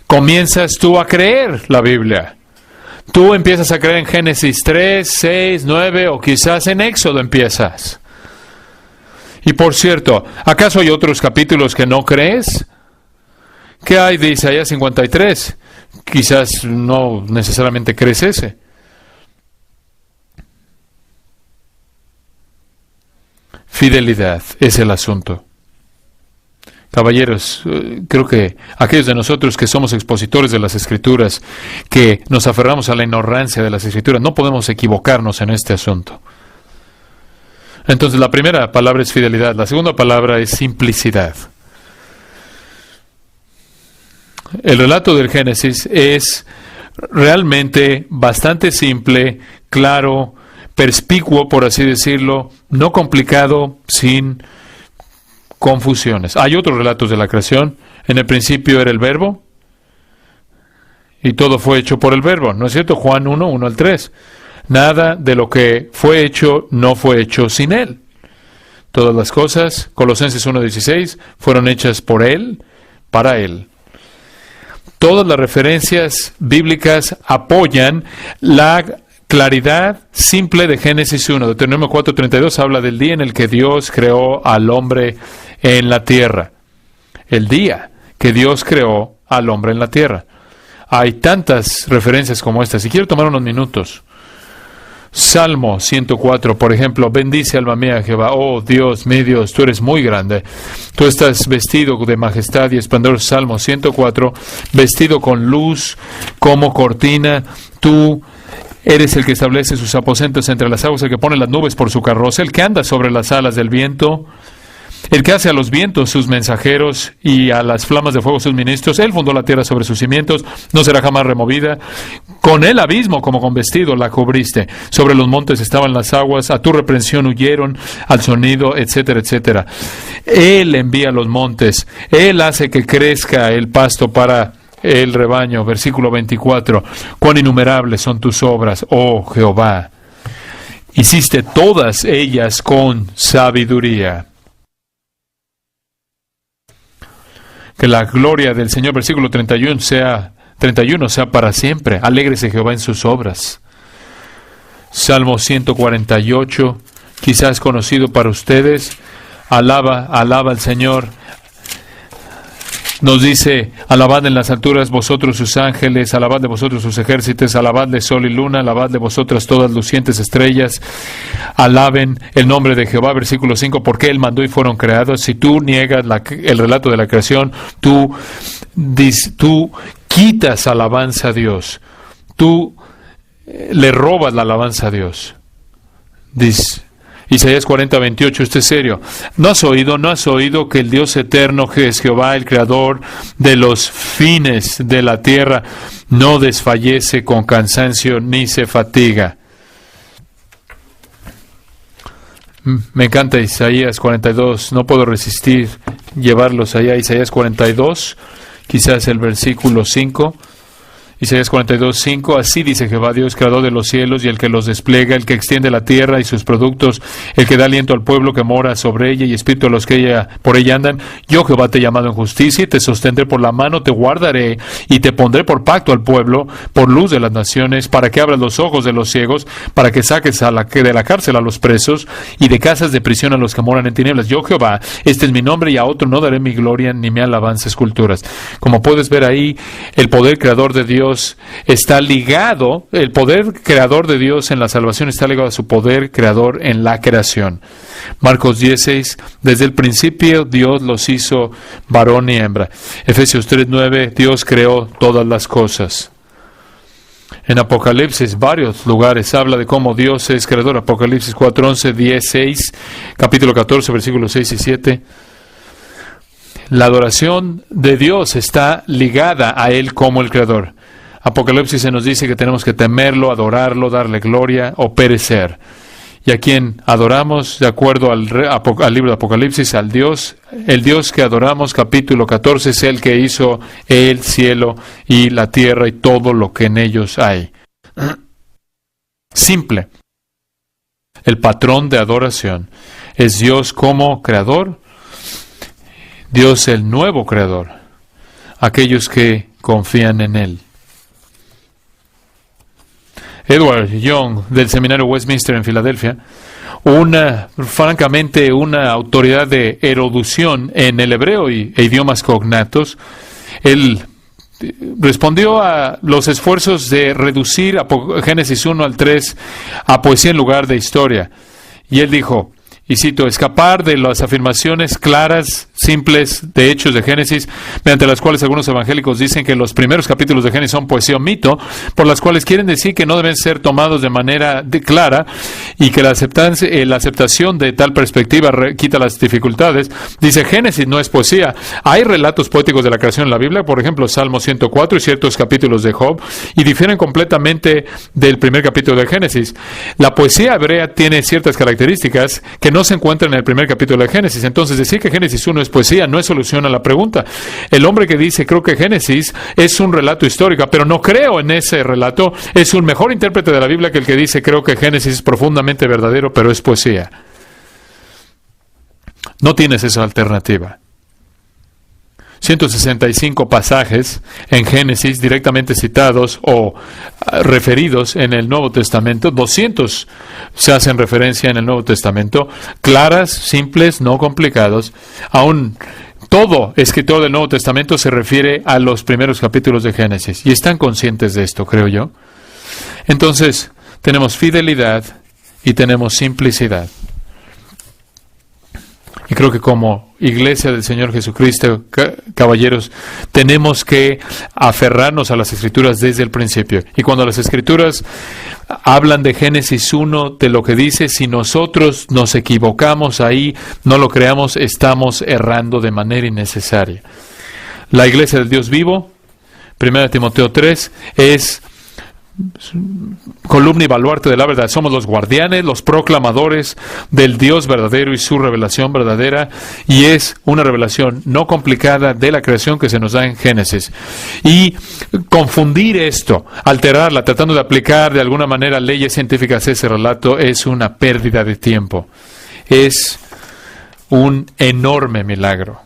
comienzas tú a creer la Biblia? Tú empiezas a creer en Génesis 3, 6, 9 o quizás en Éxodo empiezas. Y por cierto, ¿acaso hay otros capítulos que no crees? ¿Qué hay de Isaías 53? Quizás no necesariamente crees ese. Fidelidad es el asunto. Caballeros, creo que aquellos de nosotros que somos expositores de las Escrituras, que nos aferramos a la ignorancia de las Escrituras, no podemos equivocarnos en este asunto. Entonces, la primera palabra es fidelidad, la segunda palabra es simplicidad. El relato del Génesis es realmente bastante simple, claro, perspicuo, por así decirlo, no complicado, sin confusiones. Hay otros relatos de la creación. En el principio era el Verbo, y todo fue hecho por el Verbo, ¿no es cierto? Juan 1, 1 al 3. Nada de lo que fue hecho no fue hecho sin Él. Todas las cosas, Colosenses 1:16, fueron hechas por Él, para Él. Todas las referencias bíblicas apoyan la claridad simple de Génesis 1. Deuteronomio 4:32 habla del día en el que Dios creó al hombre en la tierra. El día que Dios creó al hombre en la tierra. Hay tantas referencias como estas, y quiero tomar unos minutos. Salmo 104, por ejemplo, bendice alma mía Jehová, oh Dios, mi Dios, tú eres muy grande, tú estás vestido de majestad y esplendor. Salmo 104, vestido con luz como cortina, tú eres el que establece sus aposentos entre las aguas, el que pone las nubes por su carroza, el que anda sobre las alas del viento, el que hace a los vientos sus mensajeros y a las flamas de fuego sus ministros. Él fundó la tierra sobre sus cimientos, no será jamás removida. Con el abismo como con vestido la cubriste. Sobre los montes estaban las aguas, a tu reprensión huyeron al sonido, etcétera, etcétera. Él envía los montes, Él hace que crezca el pasto para el rebaño. Versículo 24. Cuán innumerables son tus obras, oh Jehová. Hiciste todas ellas con sabiduría. Que la gloria del Señor, versículo 31 sea para siempre. Alégrese Jehová en sus obras. Salmo 148, quizás conocido para ustedes. Alaba al Señor. Nos dice, alabad en las alturas vosotros sus ángeles, alabad de vosotros sus ejércitos, alabadle sol y luna, alabad de vosotras todas lucientes estrellas, alaben el nombre de Jehová. Versículo 5, porque Él mandó y fueron creados. Si tú niegas el relato de la creación, tú quitas alabanza a Dios, tú le robas la alabanza a Dios. Dice Isaías 40:28, esto es serio. ¿No has oído que el Dios eterno, que es Jehová, el creador de los fines de la tierra, no desfallece con cansancio ni se fatiga? Me encanta Isaías 42, no puedo resistir llevarlos allá. Isaías 42, quizás el versículo 5. Isaías 42:5, así dice Jehová Dios, creador de los cielos y el que los despliega, el que extiende la tierra y sus productos, el que da aliento al pueblo que mora sobre ella y espíritu a los que por ella andan. Yo Jehová te he llamado en justicia y te sostendré por la mano, te guardaré y te pondré por pacto al pueblo, por luz de las naciones, para que abras los ojos de los ciegos, para que saques de la cárcel a los presos y de casas de prisión a los que moran en tinieblas. Yo Jehová, este es mi nombre y a otro no daré mi gloria ni mi alabanza esculturas. Como puedes ver ahí, el poder creador de Dios está ligado, el poder creador de Dios en la salvación está ligado a su poder creador en la creación. Marcos 10:6, desde el principio Dios los hizo varón y hembra. Efesios 3:9, Dios creó todas las cosas. En Apocalipsis, varios lugares habla de cómo Dios es creador. Apocalipsis 4:11, 10:6, capítulo 14, versículos 6 y 7. La adoración de Dios está ligada a Él como el creador. Apocalipsis se nos dice que tenemos que temerlo, adorarlo, darle gloria o perecer. ¿Y a quién adoramos? De acuerdo al libro de Apocalipsis, al Dios. El Dios que adoramos, capítulo 14, es el que hizo el cielo y la tierra y todo lo que en ellos hay. Simple. El patrón de adoración es Dios como creador, Dios el nuevo creador, aquellos que confían en Él. Edward Young, del Seminario Westminster en Filadelfia, francamente una autoridad de erudición en el hebreo e idiomas cognatos, él respondió a los esfuerzos de reducir Génesis 1 al 3 a poesía en lugar de historia. Y él dijo, y cito, escapar de las afirmaciones claras, simples de hechos de Génesis, mediante las cuales algunos evangélicos dicen que los primeros capítulos de Génesis son poesía o mito, por las cuales quieren decir que no deben ser tomados de manera clara y que la aceptación de tal perspectiva quita las dificultades. Dice, Génesis no es poesía. Hay relatos poéticos de la creación en la Biblia, por ejemplo, Salmo 104 y ciertos capítulos de Job, y difieren completamente del primer capítulo de Génesis. La poesía hebrea tiene ciertas características que no se encuentran en el primer capítulo de Génesis. Entonces, decir que Génesis 1 es poesía no es solución a la pregunta. El hombre que dice, creo que Génesis es un relato histórico, pero no creo en ese relato, es un mejor intérprete de la Biblia que el que dice, creo que Génesis es profundamente verdadero, pero es poesía. No tienes esa alternativa. 165 pasajes en Génesis directamente citados o referidos en el Nuevo Testamento, 200 se hacen referencia en el Nuevo Testamento, claras, simples, no complicados. Aún todo escritor del Nuevo Testamento se refiere a los primeros capítulos de Génesis, y están conscientes de esto, creo yo. Entonces, tenemos fidelidad y tenemos simplicidad. Y creo que como Iglesia del Señor Jesucristo, caballeros, tenemos que aferrarnos a las Escrituras desde el principio. Y cuando las Escrituras hablan de Génesis 1, de lo que dice, si nosotros nos equivocamos ahí, no lo creamos, estamos errando de manera innecesaria. La Iglesia del Dios vivo, 1 Timoteo 3, es columna y baluarte de la verdad. Somos los guardianes, los proclamadores del Dios verdadero y su revelación verdadera, y es una revelación no complicada de la creación que se nos da en Génesis. Y confundir esto, alterarla, tratando de aplicar de alguna manera leyes científicas a ese relato, es una pérdida de tiempo. Es un enorme milagro.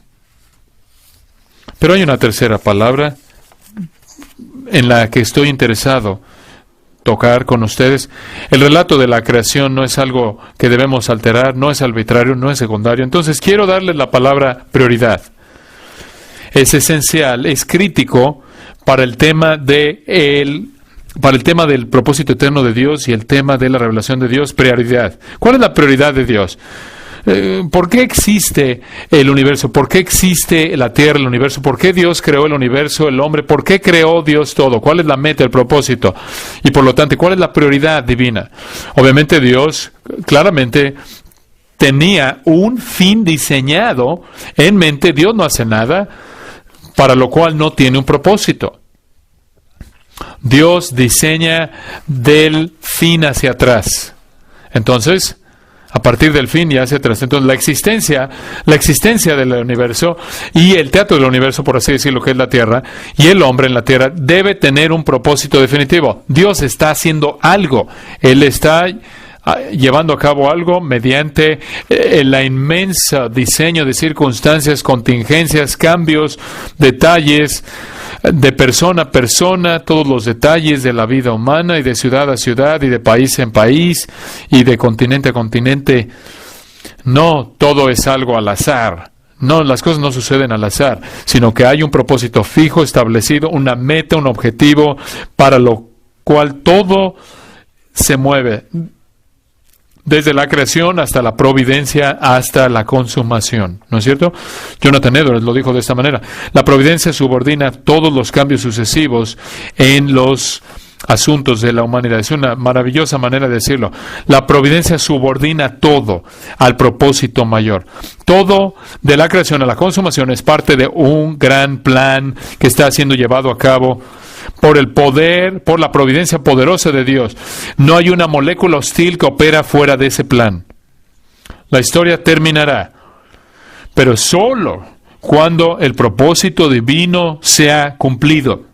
Pero hay una tercera palabra en la que estoy interesado tocar con ustedes. El relato de la creación no es algo que debemos alterar, no es arbitrario, no es secundario. Entonces quiero darles la palabra prioridad. Es esencial, es crítico para el tema del propósito eterno de Dios y el tema de la revelación de Dios. Prioridad. ¿Cuál es la prioridad de Dios? ¿Por qué existe el universo? ¿Por qué existe la tierra, el universo? ¿Por qué Dios creó el universo, el hombre? ¿Por qué creó Dios todo? ¿Cuál es la meta, el propósito? Y por lo tanto, ¿cuál es la prioridad divina? Obviamente Dios claramente tenía un fin diseñado en mente. Dios no hace nada para lo cual no tiene un propósito. Dios diseña del fin hacia atrás. Entonces, a partir del fin y hacia atrás. Entonces, la existencia del universo y el teatro del universo, por así decirlo, que es la Tierra, y el hombre en la Tierra, debe tener un propósito definitivo. Dios está haciendo algo. Él está llevando a cabo algo mediante la inmensa diseño de circunstancias, contingencias, cambios, detalles, de persona a persona, todos los detalles de la vida humana, y de ciudad a ciudad, y de país en país, y de continente a continente. No todo es algo al azar. No, las cosas no suceden al azar, sino que hay un propósito fijo, establecido, una meta, un objetivo, para lo cual todo se mueve. Desde la creación hasta la providencia, hasta la consumación. ¿No es cierto? Jonathan Edwards lo dijo de esta manera. La providencia subordina todos los cambios sucesivos en los asuntos de la humanidad. Es una maravillosa manera de decirlo. La providencia subordina todo al propósito mayor. Todo de la creación a la consumación es parte de un gran plan que está siendo llevado a cabo por el poder, por la providencia poderosa de Dios. No hay una molécula hostil que opera fuera de ese plan. La historia terminará, pero solo cuando el propósito divino sea cumplido.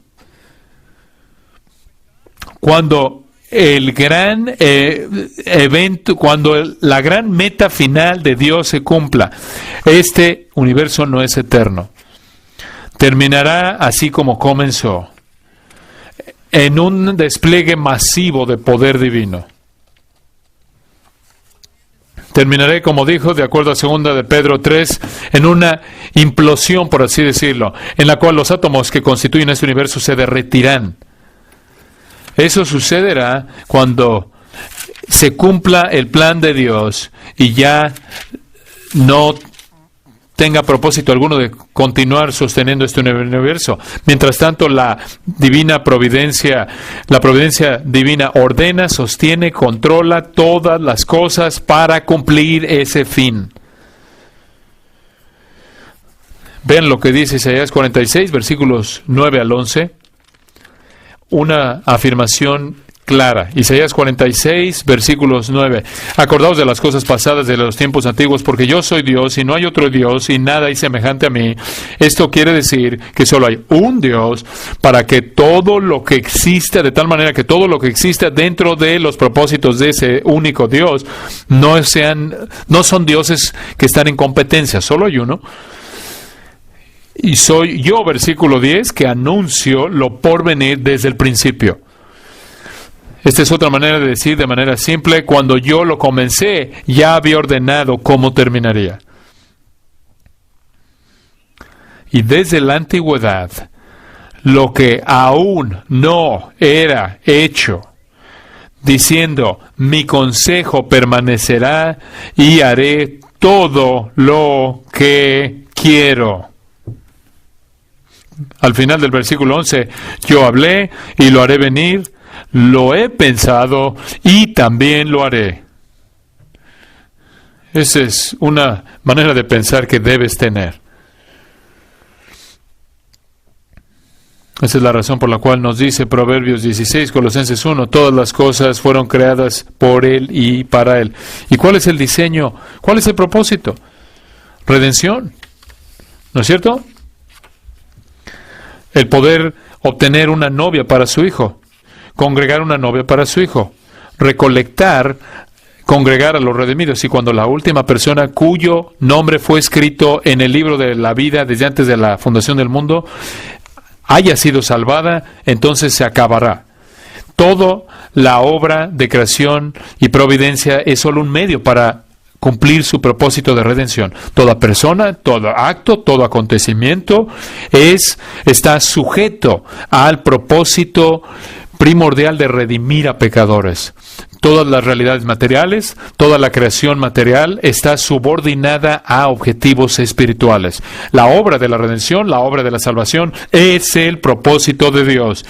Cuando el gran evento, cuando la gran meta final de Dios se cumpla. Este universo no es eterno. Terminará así como comenzó, en un despliegue masivo de poder divino. Terminaré, como dijo, de acuerdo a 2 de Pedro 3, en una implosión, por así decirlo, en la cual los átomos que constituyen este universo se derretirán. Eso sucederá cuando se cumpla el plan de Dios y ya no tenga propósito alguno de continuar sosteniendo este universo. Mientras tanto, la providencia divina ordena, sostiene, controla todas las cosas para cumplir ese fin. Vean lo que dice Isaías 46, versículos 9 al 11. Una afirmación clara. Isaías 46, versículos 9. Acordaos de las cosas pasadas de los tiempos antiguos, porque yo soy Dios y no hay otro Dios y nada hay semejante a mí. Esto quiere decir que solo hay un Dios para que todo lo que exista, de tal manera que todo lo que exista dentro de los propósitos de ese único Dios, no son dioses que están en competencia, solo hay uno. Y soy yo, versículo 10, que anuncio lo por venir desde el principio. Esta es otra manera de decir de manera simple, cuando yo lo comencé, ya había ordenado cómo terminaría. Y desde la antigüedad, lo que aún no era hecho, diciendo, mi consejo permanecerá y haré todo lo que quiero. Al final del versículo 11, yo hablé y lo haré venir, lo he pensado y también lo haré. Esa es una manera de pensar que debes tener. Esa es la razón por la cual nos dice Proverbios 16, Colosenses 1, todas las cosas fueron creadas por Él y para Él. ¿Y cuál es el diseño? ¿Cuál es el propósito? Redención. ¿No es cierto? El poder obtener una novia para su hijo, congregar una novia para su hijo, congregar a los redimidos. Y cuando la última persona cuyo nombre fue escrito en el libro de la vida desde antes de la fundación del mundo haya sido salvada, entonces se acabará. Toda la obra de creación y providencia es solo un medio para cumplir su propósito de redención. Toda persona, todo acto, todo acontecimiento está sujeto al propósito primordial de redimir a pecadores. Todas las realidades materiales, toda la creación material está subordinada a objetivos espirituales. La obra de la redención, la obra de la salvación es el propósito de Dios.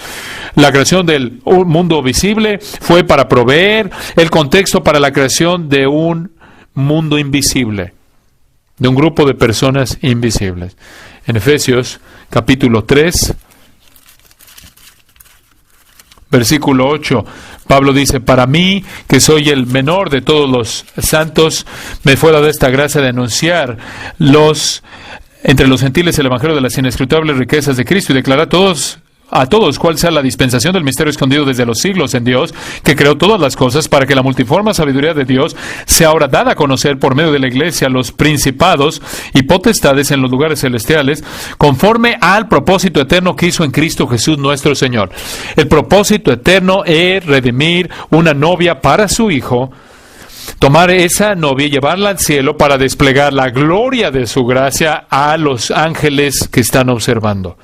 La creación del mundo visible fue para proveer el contexto para la creación de un mundo invisible, de un grupo de personas invisibles. En Efesios capítulo 3, versículo 8, Pablo dice, para mí, que soy el menor de todos los santos, me fue dada esta gracia de anunciar entre los gentiles el evangelio de las inescrutables riquezas de Cristo y declarar a todos cuál sea la dispensación del misterio escondido desde los siglos en Dios, que creó todas las cosas, para que la multiforme sabiduría de Dios sea ahora dada a conocer por medio de la iglesia a los principados y potestades en los lugares celestiales, conforme al propósito eterno que hizo en Cristo Jesús nuestro Señor. El propósito eterno es redimir una novia para su Hijo, tomar esa novia y llevarla al cielo para desplegar la gloria de su gracia a los ángeles que están observando.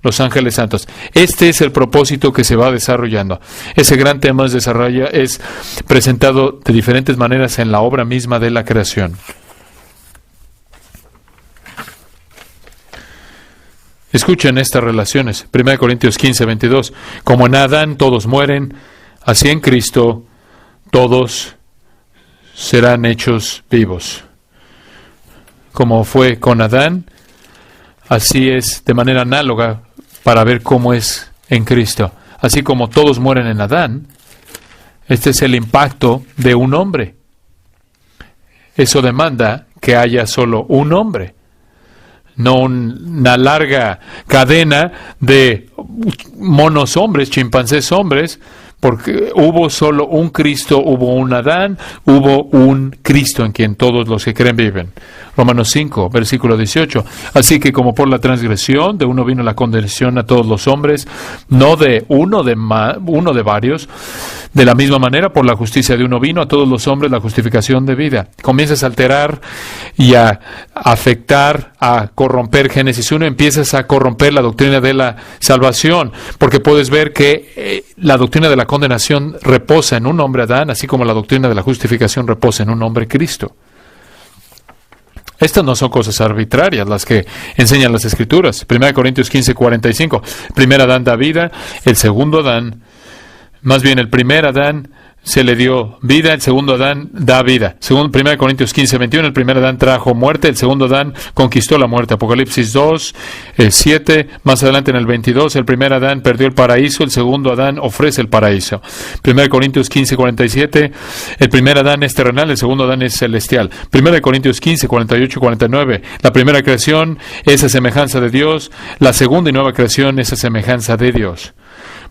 Los ángeles santos. Este es el propósito que se va desarrollando. Ese gran tema es presentado de diferentes maneras en la obra misma de la creación. Escuchen estas relaciones. 1 Corintios 15, 22. Como en Adán todos mueren, así en Cristo todos serán hechos vivos. Como fue con Adán, así es de manera análoga para ver cómo es en Cristo. Así como todos mueren en Adán, este es el impacto de un hombre. Eso demanda que haya solo un hombre, no una larga cadena de monos hombres, chimpancés hombres, porque hubo solo un Cristo, hubo un Adán, hubo un Cristo en quien todos los que creen viven. Romanos 5, versículo 18. Así que como por la transgresión de uno vino la condenación a todos los hombres, no de uno de varios, De la misma manera, por la justicia de uno vino a todos los hombres la justificación de vida. Comienzas a alterar y a afectar, a corromper Génesis 1, empiezas a corromper la doctrina de la salvación, porque puedes ver que la doctrina de la condenación reposa en un hombre Adán, así como la doctrina de la justificación reposa en un hombre Cristo. Estas no son cosas arbitrarias las que enseñan las Escrituras. 1 Corintios 15:45. El primer Adán da vida, el segundo Adán, más bien el primer Adán se le dio vida, el segundo Adán da vida. Según 1 Corintios 15:21, el primer Adán trajo muerte, el segundo Adán conquistó la muerte. Apocalipsis 2:7, más adelante en el 22, el primer Adán perdió el paraíso, el segundo Adán ofrece el paraíso. 1 Corintios 15:47, el primer Adán es terrenal, el segundo Adán es celestial. 1 Corintios 15:48-49, la primera creación es a semejanza de Dios, la segunda y nueva creación es a semejanza de Dios.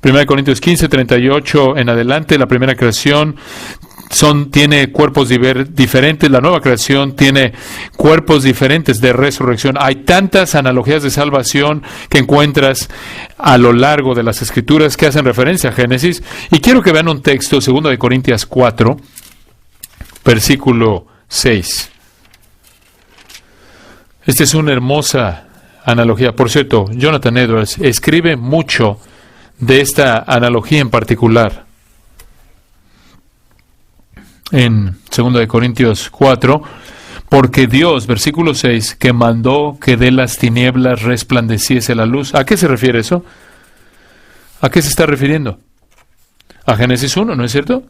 1 Corintios 15:38 en adelante, la primera creación tiene cuerpos diferentes, la nueva creación tiene cuerpos diferentes de resurrección. Hay tantas analogías de salvación que encuentras a lo largo de las Escrituras que hacen referencia a Génesis. Y quiero que vean un texto, 2 Corintios 4, versículo 6. Esta es una hermosa analogía. Por cierto, Jonathan Edwards escribe mucho de esta analogía en particular. En 2 Corintios 4, porque Dios, versículo 6, que mandó que de las tinieblas resplandeciese la luz. ¿A qué se refiere eso? ¿A qué se está refiriendo? A Génesis 1, ¿no es cierto?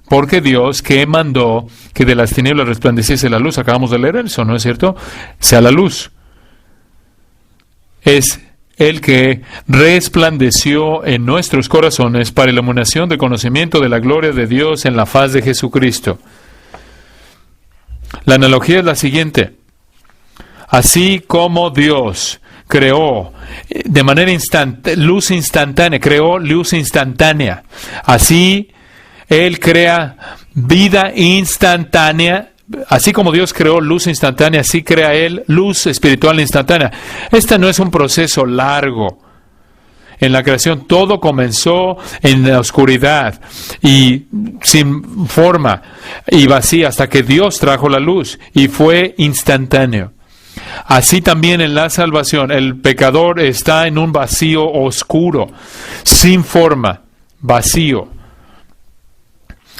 Porque Dios que mandó que de las tinieblas resplandeciese la luz. Acabamos de leer eso, ¿no es cierto? Sea la luz. Es el que resplandeció en nuestros corazones para iluminación del conocimiento de la gloria de Dios en la faz de Jesucristo. La analogía es la siguiente. Así como Dios creó de manera luz instantánea, creó luz instantánea, así Él crea vida instantánea. Así como Dios creó luz instantánea, así crea Él luz espiritual instantánea. Este no es un proceso largo. En la creación todo comenzó en la oscuridad y sin forma y vacía hasta que Dios trajo la luz y fue instantáneo. Así también en la salvación, el pecador está en un vacío oscuro, sin forma, vacío,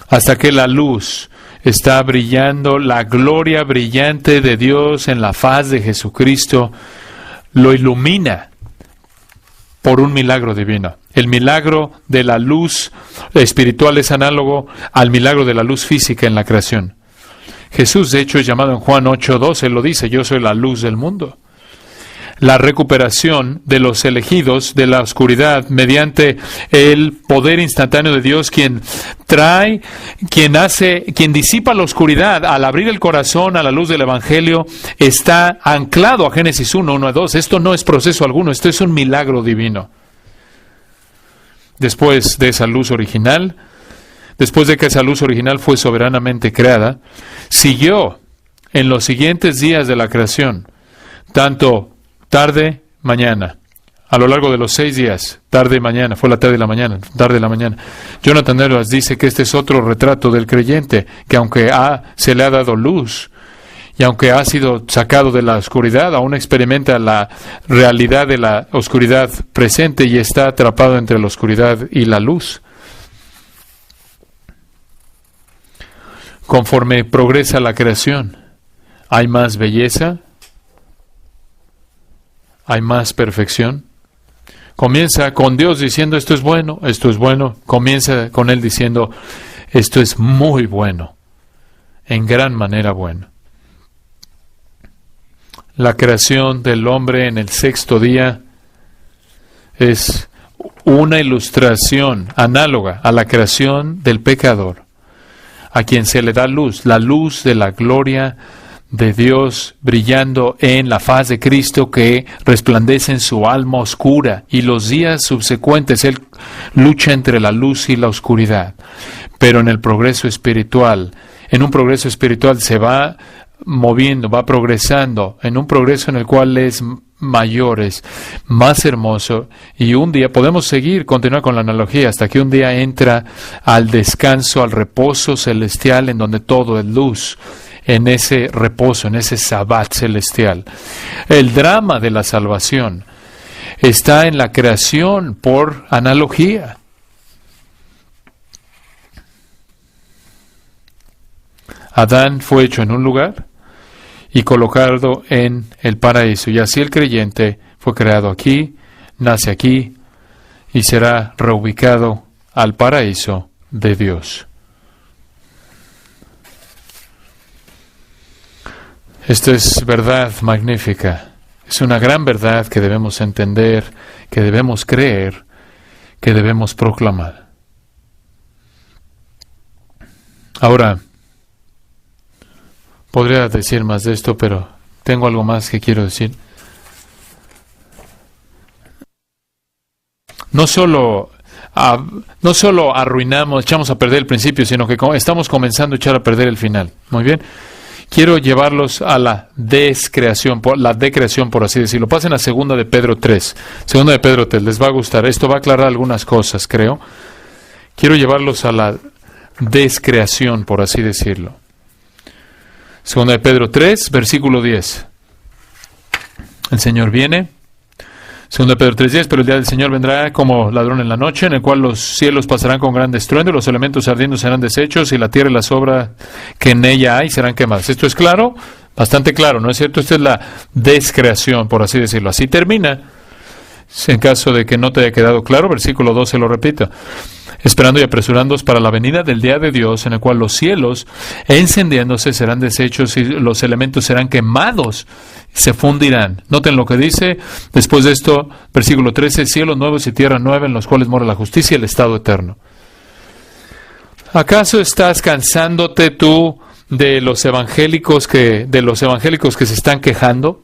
hasta que la luz está brillando, la gloria brillante de Dios en la faz de Jesucristo lo ilumina por un milagro divino. El milagro de la luz espiritual es análogo al milagro de la luz física en la creación. Jesús, de hecho, es llamado en Juan 8:12, lo dice, yo soy la luz del mundo. La recuperación de los elegidos de la oscuridad mediante el poder instantáneo de Dios, quien disipa la oscuridad al abrir el corazón a la luz del Evangelio, está anclado a Génesis 1:1-2. Esto no es proceso alguno, esto es un milagro divino. Después de esa luz original, después de que esa luz original fue soberanamente creada, siguió en los siguientes días de la creación, tanto tarde, mañana. A lo largo de los 6 días, tarde y mañana, fue la tarde y la mañana, tarde y la mañana. Jonathan Edwards dice que este es otro retrato del creyente, que aunque se le ha dado luz, y aunque ha sido sacado de la oscuridad, aún experimenta la realidad de la oscuridad presente y está atrapado entre la oscuridad y la luz. Conforme progresa la creación, hay más belleza, hay más perfección. Comienza con Dios diciendo esto es bueno, esto es bueno. Comienza con Él diciendo esto es muy bueno, en gran manera bueno. La creación del hombre en el 6º día es una ilustración análoga a la creación del pecador, a quien se le da luz, la luz de la gloria de Dios brillando en la faz de Cristo que resplandece en su alma oscura, y los días subsecuentes Él lucha entre la luz y la oscuridad. Pero en el progreso espiritual, en un progreso espiritual se va moviendo, va progresando, en un progreso en el cual es mayores, más hermoso, y un día podemos continuar con la analogía, hasta que un día entra al descanso, al reposo celestial, en donde todo es luz, en ese reposo, en ese sabbat celestial. El drama de la salvación está en la creación por analogía. Adán fue hecho en un lugar y colocado en el paraíso, y así el creyente fue creado aquí, nace aquí y será reubicado al paraíso de Dios. Esto es verdad magnífica. Es una gran verdad que debemos entender, que debemos creer, que debemos proclamar. Ahora, podría decir más de esto, pero tengo algo más que quiero decir. No solo arruinamos, echamos a perder el principio, sino que estamos comenzando a echar a perder el final. Muy bien. Quiero llevarlos a la decreación, por así decirlo. Pasen a 2 de Pedro 3. 2 de Pedro 3, les va a gustar. Esto va a aclarar algunas cosas, creo. Quiero llevarlos a la descreación, por así decirlo. 2 de Pedro 3, versículo 10. El Señor viene. 2 de Pedro 3:10, pero el día del Señor vendrá como ladrón en la noche, en el cual los cielos pasarán con gran estruendo, los elementos ardiendo serán deshechos, y la tierra y las obras que en ella hay serán quemadas. ¿Esto es claro? Bastante claro, ¿no es cierto? Esta es la descreación, por así decirlo. Así termina. En caso de que no te haya quedado claro, versículo 12 lo repito. Esperando y apresurándoos para la venida del día de Dios, en el cual los cielos, encendiéndose, serán deshechos y los elementos serán quemados, se fundirán. Noten lo que dice, después de esto, versículo 13, cielos nuevos y tierra nueva, en los cuales mora la justicia y el estado eterno. ¿Acaso estás cansándote tú de los evangélicos que se están quejando?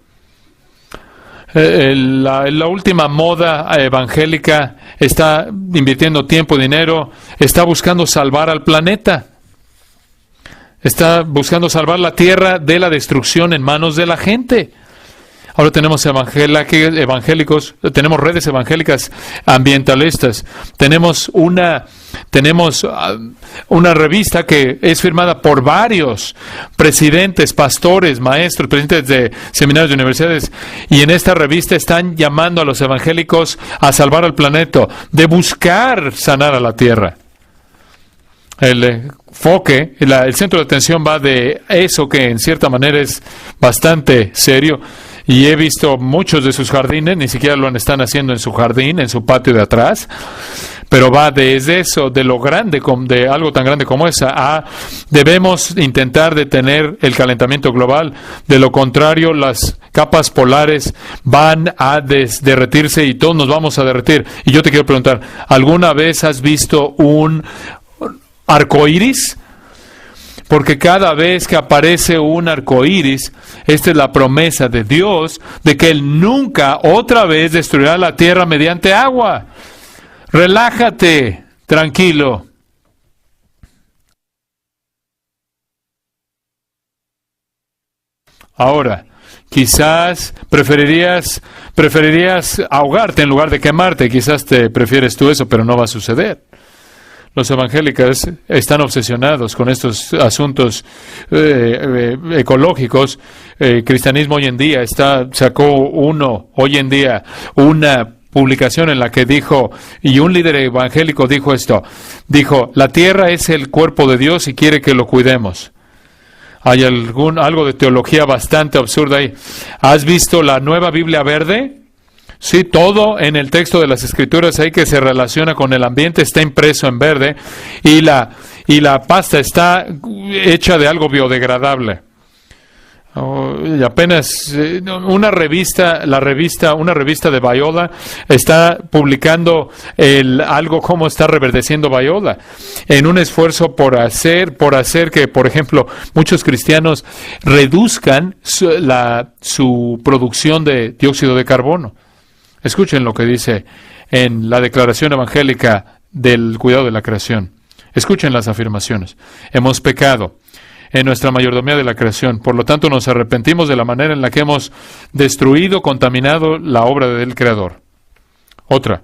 La última moda evangélica está invirtiendo tiempo y dinero, está buscando salvar al planeta, está buscando salvar la tierra de la destrucción en manos de la gente. Ahora tenemos evangélicos, tenemos redes evangélicas ambientalistas, tenemos una revista que es firmada por varios presidentes, pastores, maestros, presidentes de seminarios de universidades, y en esta revista están llamando a los evangélicos a salvar al planeta, de buscar sanar a la tierra. El enfoque, el centro de atención va de eso, que en cierta manera es bastante serio. Y he visto muchos de sus jardines, ni siquiera lo están haciendo en su jardín, en su patio de atrás, pero va desde eso, de lo grande, de algo tan grande como esa, debemos intentar detener el calentamiento global. De lo contrario, las capas polares van a derretirse y todos nos vamos a derretir. Y yo te quiero preguntar, ¿alguna vez has visto un arco iris? Porque cada vez que aparece un arco iris, esta es la promesa de Dios de que Él nunca otra vez destruirá la tierra mediante agua. Relájate, tranquilo. Ahora, quizás preferirías ahogarte en lugar de quemarte. Quizás te prefieres tú eso, pero no va a suceder. Los evangélicos están obsesionados con estos asuntos ecológicos. Cristianismo hoy en día sacó hoy en día una publicación en la que dijo, y un líder evangélico dijo esto, dijo, la tierra es el cuerpo de Dios y quiere que lo cuidemos. Hay algo de teología bastante absurda ahí. ¿Has visto la nueva Biblia verde? Sí, todo en el texto de las Escrituras ahí que se relaciona con el ambiente está impreso en verde, y la pasta está hecha de algo biodegradable. Y apenas una revista de Biola está publicando cómo está reverdeciendo Biola, en un esfuerzo por hacer que, por ejemplo, muchos cristianos reduzcan su producción de dióxido de carbono. Escuchen lo que dice en la Declaración Evangélica del Cuidado de la Creación. Escuchen las afirmaciones. Hemos pecado. en nuestra mayordomía de la creación. Por lo tanto, nos arrepentimos de la manera en la que hemos destruido, contaminado la obra del Creador. Otra,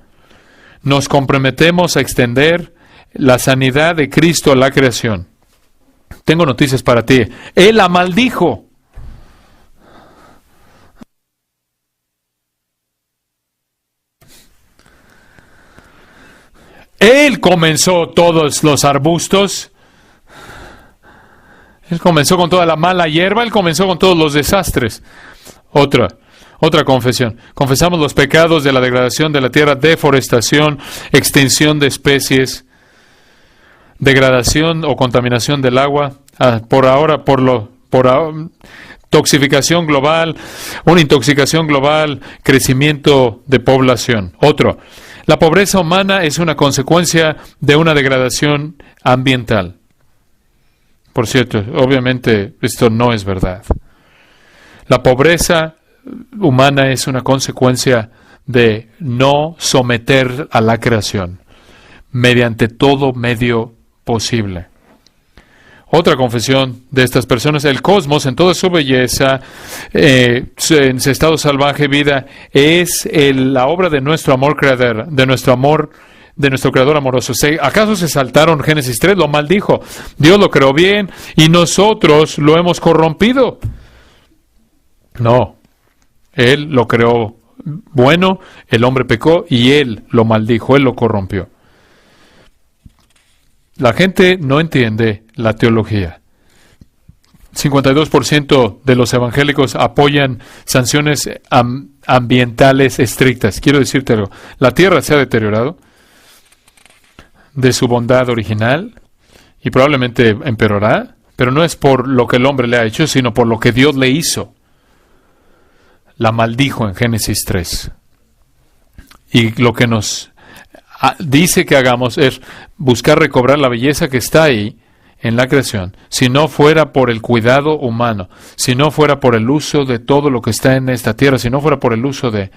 nos comprometemos a extender la sanidad de Cristo a la creación. Tengo noticias para ti. Él la maldijo. Él comenzó todos los arbustos. Él comenzó con toda la mala hierba. Él comenzó con todos los desastres. Otra confesión. Confesamos los pecados de la degradación de la tierra, deforestación, extinción de especies, degradación o contaminación del agua, toxificación global, una intoxicación global, crecimiento de población. La pobreza humana es una consecuencia de una degradación ambiental. Por cierto, obviamente esto no es verdad. La pobreza humana es una consecuencia de no someter a la creación mediante todo medio posible. Otra confesión de estas personas: el cosmos en toda su belleza, en su estado salvaje vida, es la obra de nuestro amor creador, de nuestro creador amoroso. ¿Acaso se saltaron Génesis 3? Lo maldijo. Dios lo creó bien y nosotros lo hemos corrompido. No, Él lo creó bueno, el hombre pecó y Él lo maldijo, Él lo corrompió. La gente no entiende la teología. 52% de los evangélicos apoyan sanciones ambientales estrictas. Quiero decirte algo. La tierra se ha deteriorado de su bondad original y probablemente empeorará, pero no es por lo que el hombre le ha hecho, sino por lo que Dios le hizo. La maldijo en Génesis 3. Y lo que nos dice que hagamos es buscar recobrar la belleza que está ahí en la creación. Si no fuera por el cuidado humano, si no fuera por el uso de todo lo que está en esta tierra, si no fuera por el uso de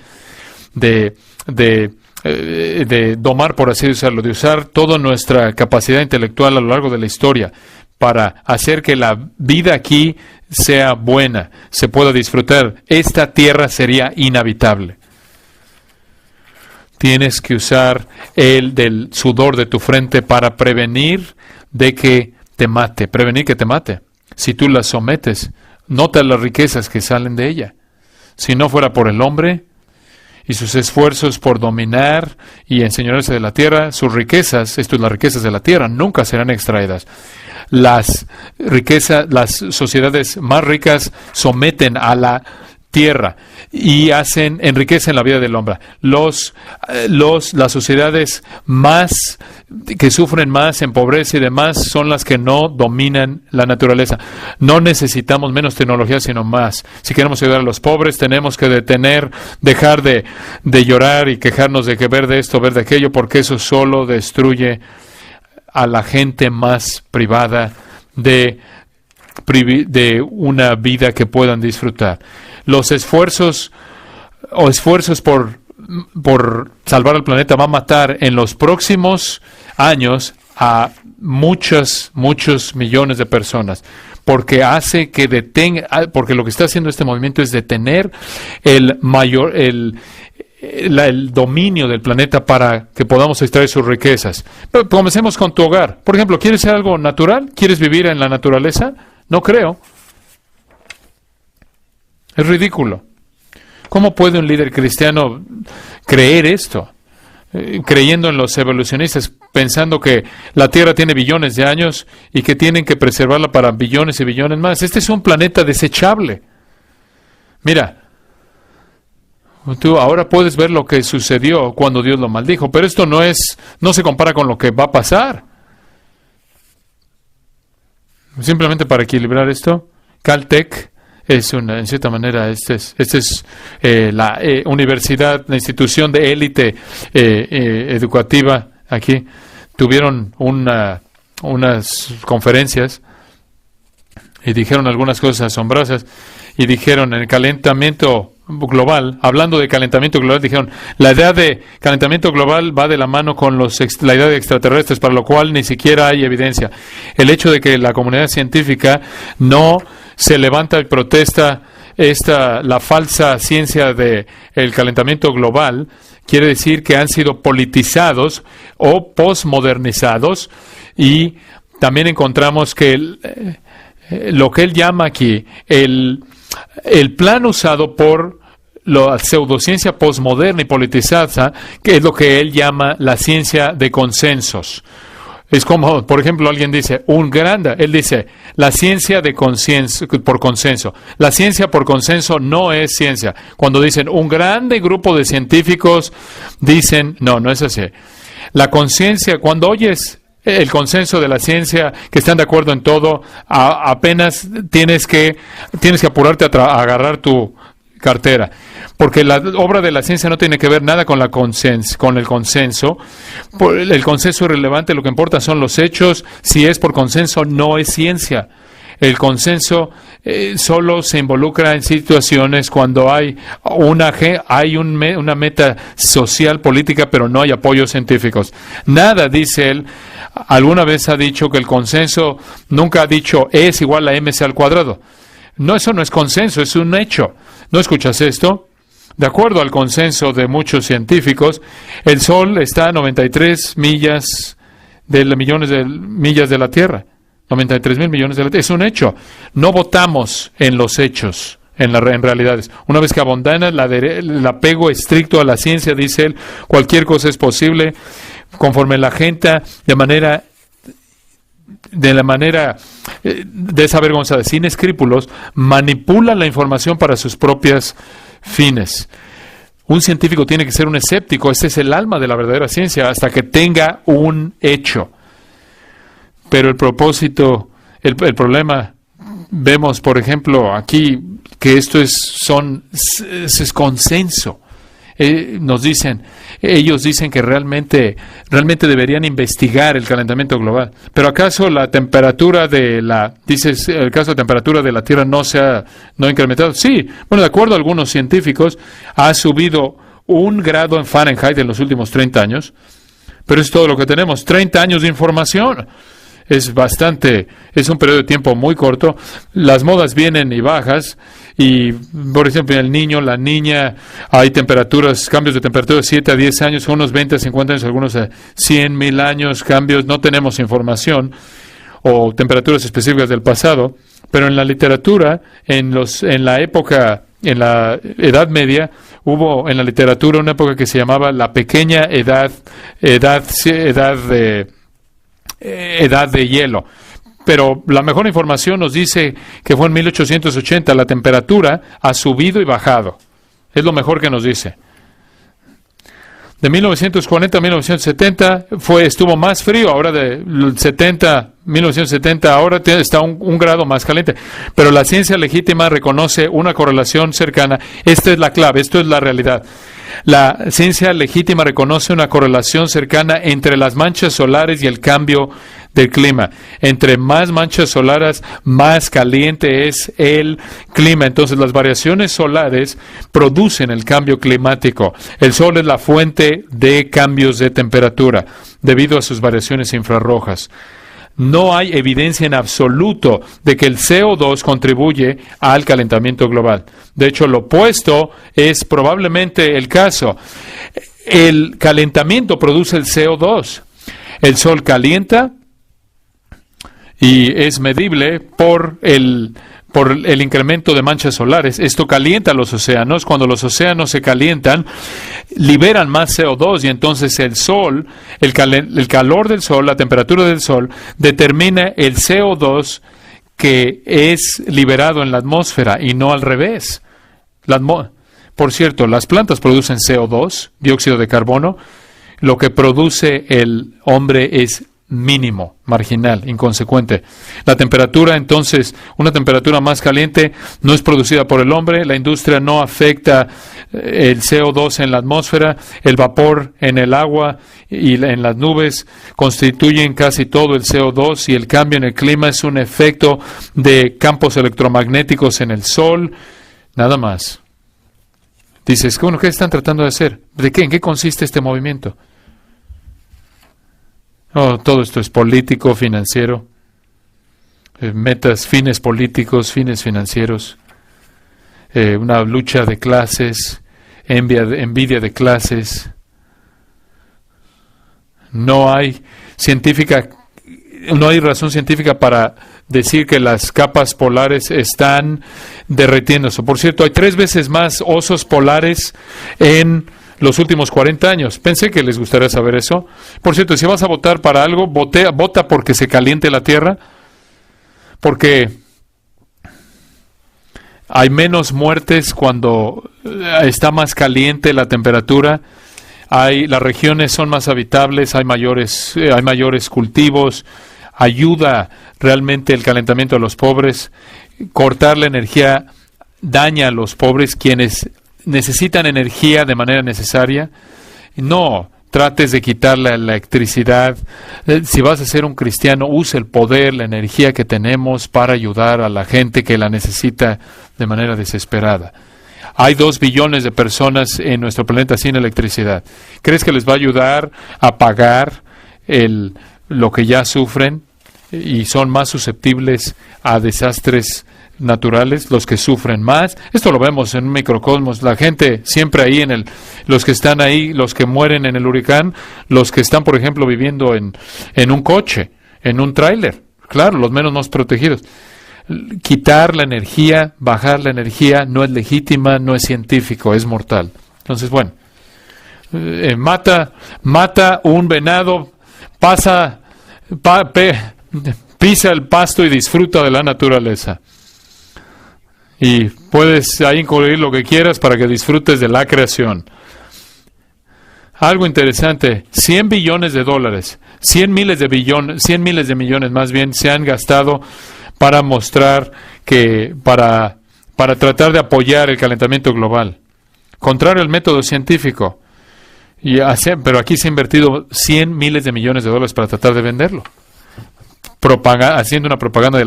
domar, por así decirlo, de usar toda nuestra capacidad intelectual a lo largo de la historia para hacer que la vida aquí sea buena, se pueda disfrutar, esta tierra sería inhabitable. Tienes que usar el del sudor de tu frente para prevenir de que te mate, prevenir que te mate. Si tú la sometes, nota las riquezas que salen de ella. Si no fuera por el hombre y sus esfuerzos por dominar y enseñarse de la tierra, sus riquezas, esto es las riquezas de la tierra, nunca serán extraídas. Las sociedades más ricas someten a la tierra y enriquecen la vida del hombre. Las sociedades más que sufren más en pobreza y demás son las que no dominan la naturaleza. No necesitamos menos tecnología, sino más. Si queremos ayudar a los pobres, tenemos que dejar de llorar y quejarnos de que ver de esto, ver de aquello, porque eso solo destruye a la gente más privada de una vida que puedan disfrutar. Los esfuerzos por salvar al planeta va a matar en los próximos años a muchos millones de personas, porque porque lo que está haciendo este movimiento es detener el dominio del planeta para que podamos extraer sus riquezas. Pero comencemos con tu hogar. Por ejemplo, ¿quieres ser algo natural? ¿Quieres vivir en la naturaleza? No creo. Es ridículo. ¿Cómo puede un líder cristiano creer esto? Creyendo en los evolucionistas, pensando que la Tierra tiene billones de años y que tienen que preservarla para billones y billones más. Este es un planeta desechable. Mira, tú ahora puedes ver lo que sucedió cuando Dios lo maldijo, pero esto no se compara con lo que va a pasar. Simplemente para equilibrar esto, Caltech en cierta manera, esta es la universidad, la institución de élite educativa aquí. Tuvieron unas conferencias y dijeron algunas cosas asombrosas y dijeron: el calentamiento global, hablando de calentamiento global, dijeron, la idea de calentamiento global va de la mano con la idea de extraterrestres, para lo cual ni siquiera hay evidencia. El hecho de que la comunidad científica no se levanta y protesta la falsa ciencia de el calentamiento global, quiere decir que han sido politizados o posmodernizados, y también encontramos que lo que él llama aquí el plan usado por la pseudociencia posmoderna y politizada, que es lo que él llama la ciencia de consensos. Es como, por ejemplo, alguien dice, él dice, la ciencia de por consenso. La ciencia por consenso no es ciencia. Cuando dicen, un grande grupo de científicos dicen, no es así. La conciencia, cuando oyes el consenso de la ciencia, que están de acuerdo en todo, apenas tienes que apurarte a agarrar tu cartera, porque la obra de la ciencia no tiene que ver nada con el consenso. El consenso es irrelevante, lo que importa son los hechos. Si es por consenso, no es ciencia. El consenso solo se involucra en situaciones cuando hay una meta social, política, pero no hay apoyos científicos. Nada, dice él, alguna vez ha dicho que el consenso, nunca ha dicho es igual a mc al cuadrado. No, eso no es consenso, es un hecho. ¿No escuchas esto? De acuerdo al consenso de muchos científicos, el Sol está a 93 millones de millas de la Tierra. 93,000 millones de la Tierra. Es un hecho. No votamos en los hechos, en realidades. Una vez que abandona el apego estricto a la ciencia, dice él, cualquier cosa es posible, conforme la gente de la manera desavergonzada, sin escrúpulos, manipula la información para sus propias fines. Un científico tiene que ser un escéptico. Ese es el alma de la verdadera ciencia, hasta que tenga un hecho. Pero el problema, vemos, por ejemplo, aquí, que esto es consenso. Ellos dicen que realmente deberían investigar el calentamiento global. Pero ¿acaso la temperatura el caso de temperatura de la Tierra no ha incrementado? Sí, bueno, de acuerdo a algunos científicos, ha subido 1 grado en Fahrenheit en los últimos 30 años, pero es todo lo que tenemos, 30 años de información. Es un periodo de tiempo muy corto. Las modas vienen y bajas, y por ejemplo, el niño, la niña, hay cambios de temperatura de 7 a 10 años, unos 20 a 50 años, algunos a 100, 1000 años, cambios, no tenemos información, o temperaturas específicas del pasado, pero en la literatura, en la Edad Media, hubo en la literatura una época que se llamaba la pequeña edad de hielo. Pero la mejor información nos dice que fue en 1880, la temperatura ha subido y bajado. Es lo mejor que nos dice. De 1940 a 1970 estuvo más frío, ahora de 1970 ahora está un grado más caliente. Pero la ciencia legítima reconoce una correlación cercana. Esta es la clave, esto es la realidad. La ciencia legítima reconoce una correlación cercana entre las manchas solares y el cambio del clima. Entre más manchas solares, más caliente es el clima. Entonces, las variaciones solares producen el cambio climático. El Sol es la fuente de cambios de temperatura debido a sus variaciones infrarrojas. No hay evidencia en absoluto de que el CO2 contribuye al calentamiento global. De hecho, lo opuesto es probablemente el caso. El calentamiento produce el CO2. El Sol calienta y es medible por el incremento de manchas solares. Esto calienta los océanos. Cuando los océanos se calientan, liberan más CO2 y entonces el Sol, el calor del Sol, la temperatura del Sol, determina el CO2 que es liberado en la atmósfera y no al revés. Por cierto, las plantas producen CO2, dióxido de carbono. Lo que produce el hombre es mínimo, marginal, inconsecuente. La temperatura, entonces, una temperatura más caliente no es producida por el hombre. La industria no afecta el CO2 en la atmósfera. El vapor en el agua y en las nubes constituyen casi todo el CO2, y el cambio en el clima es un efecto de campos electromagnéticos en el Sol. Nada más. Dices, bueno, ¿qué están tratando de hacer? ¿De qué? ¿En qué consiste este movimiento? Oh, todo esto es político, financiero, metas, fines políticos, fines financieros, una lucha de clases, envidia de clases. No hay razón científica para decir que las capas polares están derritiéndose. Por cierto, hay 3 veces más osos polares en los últimos 40 años. Pensé que les gustaría saber eso. Por cierto, si vas a votar para algo, vota porque se caliente la Tierra, porque hay menos muertes cuando está más caliente la temperatura. Las regiones son más habitables, hay mayores cultivos, ayuda realmente el calentamiento a los pobres. Cortar la energía daña a los pobres, quienes necesitan energía de manera necesaria. No trates de quitar la electricidad. Si vas a ser un cristiano, usa el poder, la energía que tenemos para ayudar a la gente que la necesita de manera desesperada. Hay 2 billones de personas en nuestro planeta sin electricidad. ¿Crees que les va a ayudar a pagar lo que ya sufren y son más susceptibles a desastres naturales, los que sufren más? Esto lo vemos en un microcosmos. La gente siempre ahí los que están ahí, los que mueren en el huracán, los que están, por ejemplo, viviendo en un coche, en un tráiler. Claro, los menos protegidos. Quitar la energía, bajar la energía, no es legítima, no es científico, es mortal. Entonces, bueno, mata un venado, pisa el pasto y disfruta de la naturaleza. Y puedes ahí incluir lo que quieras para que disfrutes de la creación. Algo interesante, 100 billones de dólares, 100 miles de millones más bien, se han gastado para mostrar para tratar de apoyar el calentamiento global. Contrario al método científico. Pero aquí se ha invertido 100 miles de millones de dólares para tratar de venderlo. Haciendo una propaganda de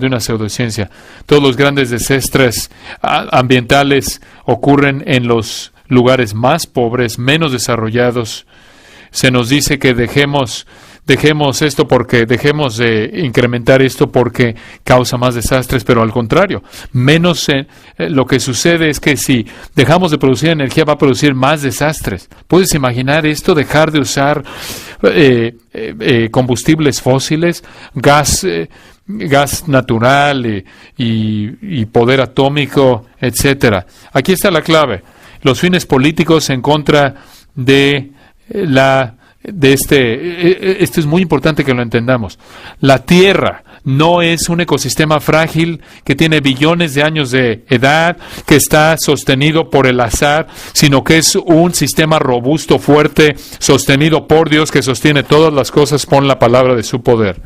una pseudociencia. Todos los grandes desastres ambientales ocurren en los lugares más pobres, menos desarrollados. Se nos dice que dejemos de incrementar esto porque causa más desastres, pero al contrario, lo que sucede es que si dejamos de producir energía va a producir más desastres. ¿Puedes imaginar esto? Dejar de usar combustibles fósiles, gas natural y poder atómico, etcétera. Aquí está la clave. Los fines políticos en contra de esto es muy importante que lo entendamos. La Tierra no es un ecosistema frágil que tiene billones de años de edad, que está sostenido por el azar, sino que es un sistema robusto, fuerte, sostenido por Dios, que sostiene todas las cosas por la palabra de su poder.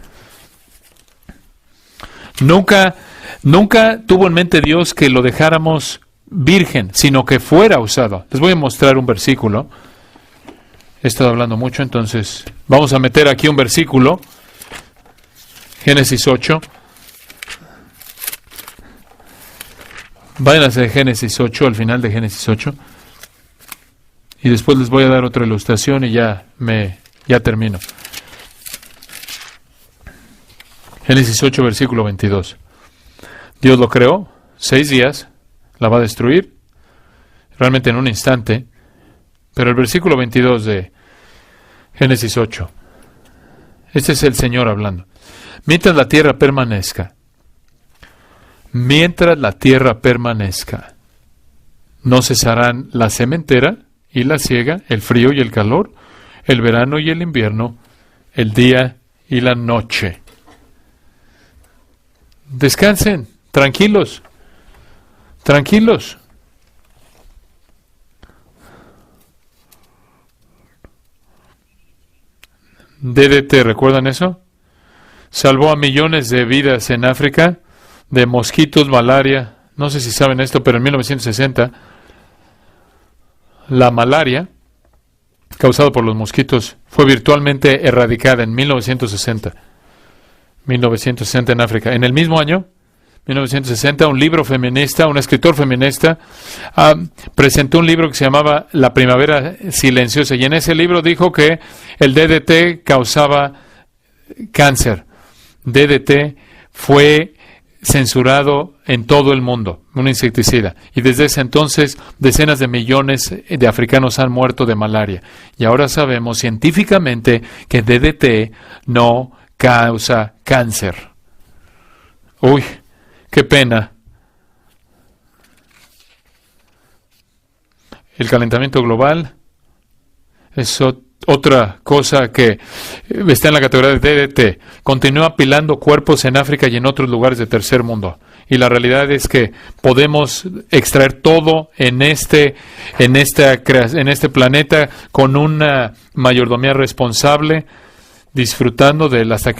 Nunca tuvo en mente Dios que lo dejáramos virgen, sino que fuera usado. Les voy a mostrar un versículo. He estado hablando mucho, entonces vamos a meter aquí un versículo. Génesis 8. Vayan a hacer Génesis 8, al final de Génesis 8. Y después les voy a dar otra ilustración y ya termino. Génesis 8, versículo 22. Dios lo creó, 6 días, la va a destruir, realmente en un instante. Pero el versículo 22 de Génesis 8, este es el Señor hablando. Mientras la tierra permanezca, no cesarán la sementera y la siega, el frío y el calor, el verano y el invierno, el día y la noche. Descansen, tranquilos. DDT, ¿recuerdan eso? Salvó a millones de vidas en África de mosquitos, malaria. No sé si saben esto, pero en 1960 la malaria causada por los mosquitos fue virtualmente erradicada en 1960 en África. En el mismo año, 1960, un libro feminista, un escritor feminista, presentó un libro que se llamaba La Primavera Silenciosa, y en ese libro dijo que el DDT causaba cáncer. DDT fue censurado en todo el mundo, un insecticida, y desde ese entonces decenas de millones de africanos han muerto de malaria, y ahora sabemos científicamente que DDT no causa cáncer. Uy, qué pena. El calentamiento global es otra cosa que está en la categoría de DDT. Continúa apilando cuerpos en África y en otros lugares del tercer mundo. Y la realidad es que podemos extraer todo en este planeta con una mayordomía responsable, disfrutando de él hasta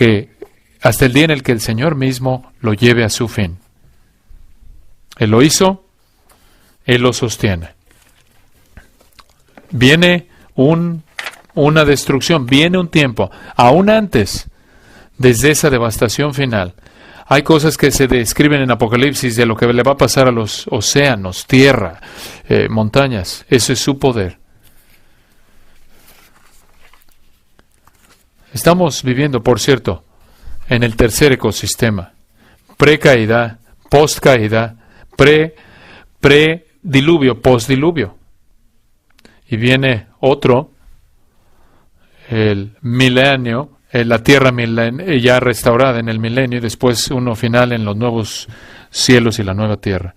el día en el que el Señor mismo lo lleve a su fin. Él lo hizo, Él lo sostiene. Viene una destrucción, viene un tiempo, aún antes, desde esa devastación final. Hay cosas que se describen en Apocalipsis de lo que le va a pasar a los océanos, tierra, montañas. Eso es su poder. Estamos viviendo, por cierto, en el tercer ecosistema. Pre-caída, post-caída, pre-diluvio, post-diluvio. Y viene otro, el milenio, la tierra ya restaurada en el milenio, y después uno final en los nuevos cielos y la nueva tierra.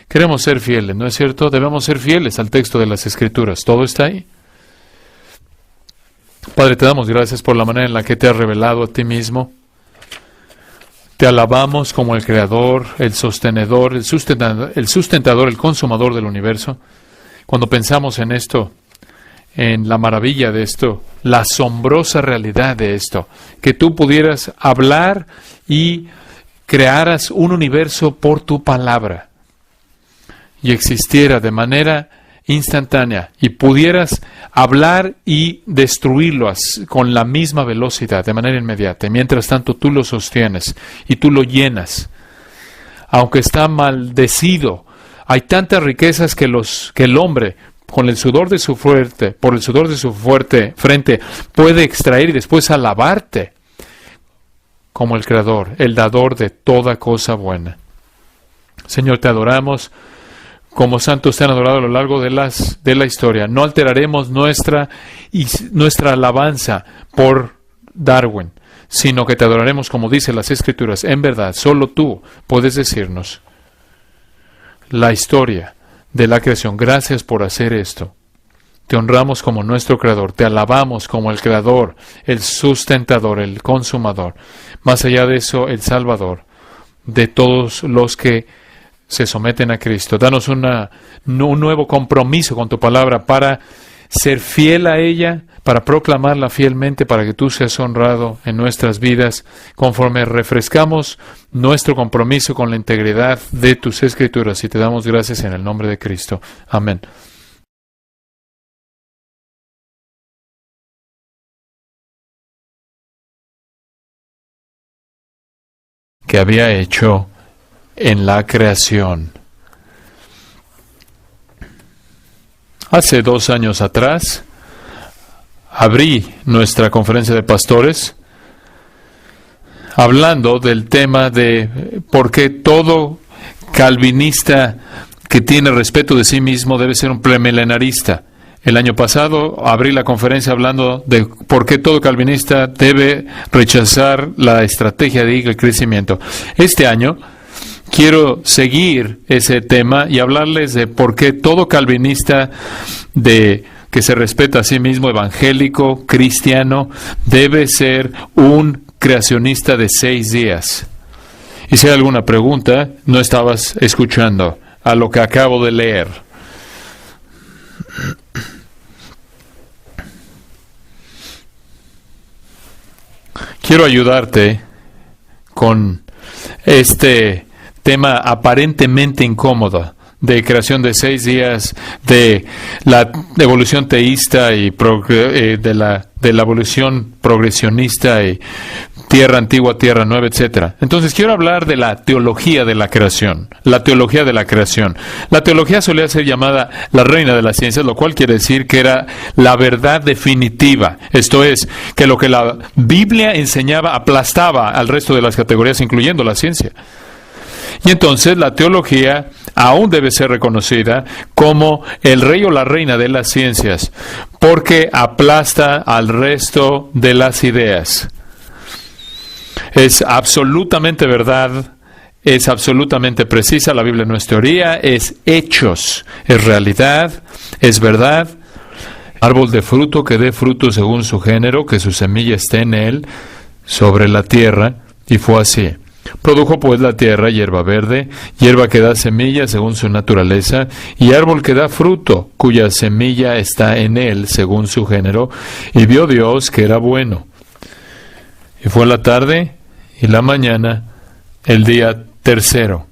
Queremos ser fieles, ¿no es cierto? Debemos ser fieles al texto de las Escrituras. ¿Todo está ahí? Padre, te damos gracias por la manera en la que te has revelado a ti mismo. Te alabamos como el Creador, el sostenedor, el sustentador, el consumador del universo. Cuando pensamos en esto, en la maravilla de esto, la asombrosa realidad de esto, que tú pudieras hablar y crearas un universo por tu palabra y existiera de manera instantánea y pudieras hablar y destruirlo con la misma velocidad, de manera inmediata. Y mientras tanto tú lo sostienes y tú lo llenas. Aunque está maldecido, hay tantas riquezas que el hombre, con el sudor de su frente, por el sudor de su fuerte frente, puede extraer y después alabarte como el Creador, el dador de toda cosa buena. Señor, te adoramos como santos te han adorado a lo largo de la historia. No alteraremos nuestra alabanza por Darwin, sino que te adoraremos como dicen las Escrituras. En verdad, solo tú puedes decirnos la historia de la creación. Gracias por hacer esto. Te honramos como nuestro Creador, te alabamos como el Creador, el sustentador, el consumador. Más allá de eso, el Salvador de todos los que se someten a Cristo. Danos un nuevo compromiso con tu palabra para ser fiel a ella, para proclamarla fielmente, para que tú seas honrado en nuestras vidas, conforme refrescamos nuestro compromiso con la integridad de tus Escrituras. Y te damos gracias en el nombre de Cristo. Amén. Que había hecho en la creación. Hace 2 años atrás, abrí nuestra conferencia de pastores hablando del tema de por qué todo calvinista que tiene respeto de sí mismo debe ser un premilenarista. El año pasado abrí la conferencia hablando de por qué todo calvinista debe rechazar la estrategia de crecimiento. Este año quiero seguir ese tema y hablarles de por qué todo calvinista que se respeta a sí mismo, evangélico, cristiano, debe ser un creacionista de 6 días. Y si hay alguna pregunta, no estabas escuchando a lo que acabo de leer. Quiero ayudarte con este tema aparentemente incómodo de creación de 6 días, de la evolución teísta y de la evolución progresionista y tierra antigua, tierra nueva, etc. Entonces quiero hablar de la teología de la creación. La teología de la creación. La teología solía ser llamada la reina de las ciencias, lo cual quiere decir que era la verdad definitiva. Esto es, que lo que la Biblia enseñaba aplastaba al resto de las categorías, incluyendo la ciencia. Y entonces la teología aún debe ser reconocida como el rey o la reina de las ciencias, porque aplasta al resto de las ideas. Es absolutamente verdad, es absolutamente precisa. La Biblia no es teoría, es hechos, es realidad, es verdad. Árbol de fruto que dé fruto según su género, que su semilla esté en él, sobre la tierra, y fue así. Produjo pues la tierra hierba verde, hierba que da semilla según su naturaleza, y árbol que da fruto, cuya semilla está en él según su género, y vio Dios que era bueno. Y fue la tarde y la mañana, el día tercero.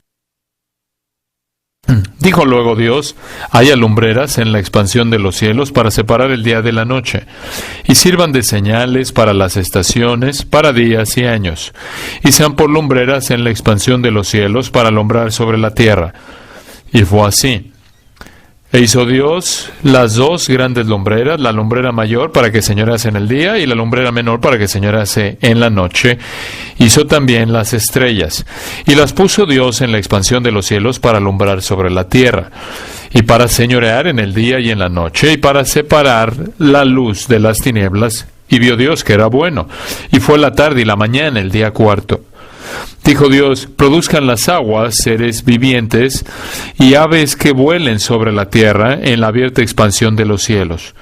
Dijo luego Dios: haya lumbreras en la expansión de los cielos para separar el día de la noche, y sirvan de señales para las estaciones, para días y años, y sean por lumbreras en la expansión de los cielos para alumbrar sobre la tierra. Y fue así. E hizo Dios las dos grandes lumbreras, la lumbrera mayor para que señorease en el día y la lumbrera menor para que señorease en la noche. Hizo también las estrellas, y las puso Dios en la expansión de los cielos para alumbrar sobre la tierra, y para señorear en el día y en la noche, y para separar la luz de las tinieblas. Y vio Dios que era bueno. Y fue la tarde y la mañana, el día cuarto. Dijo Dios: produzcan las aguas seres vivientes y aves que vuelen sobre la tierra en la abierta expansión de los cielos.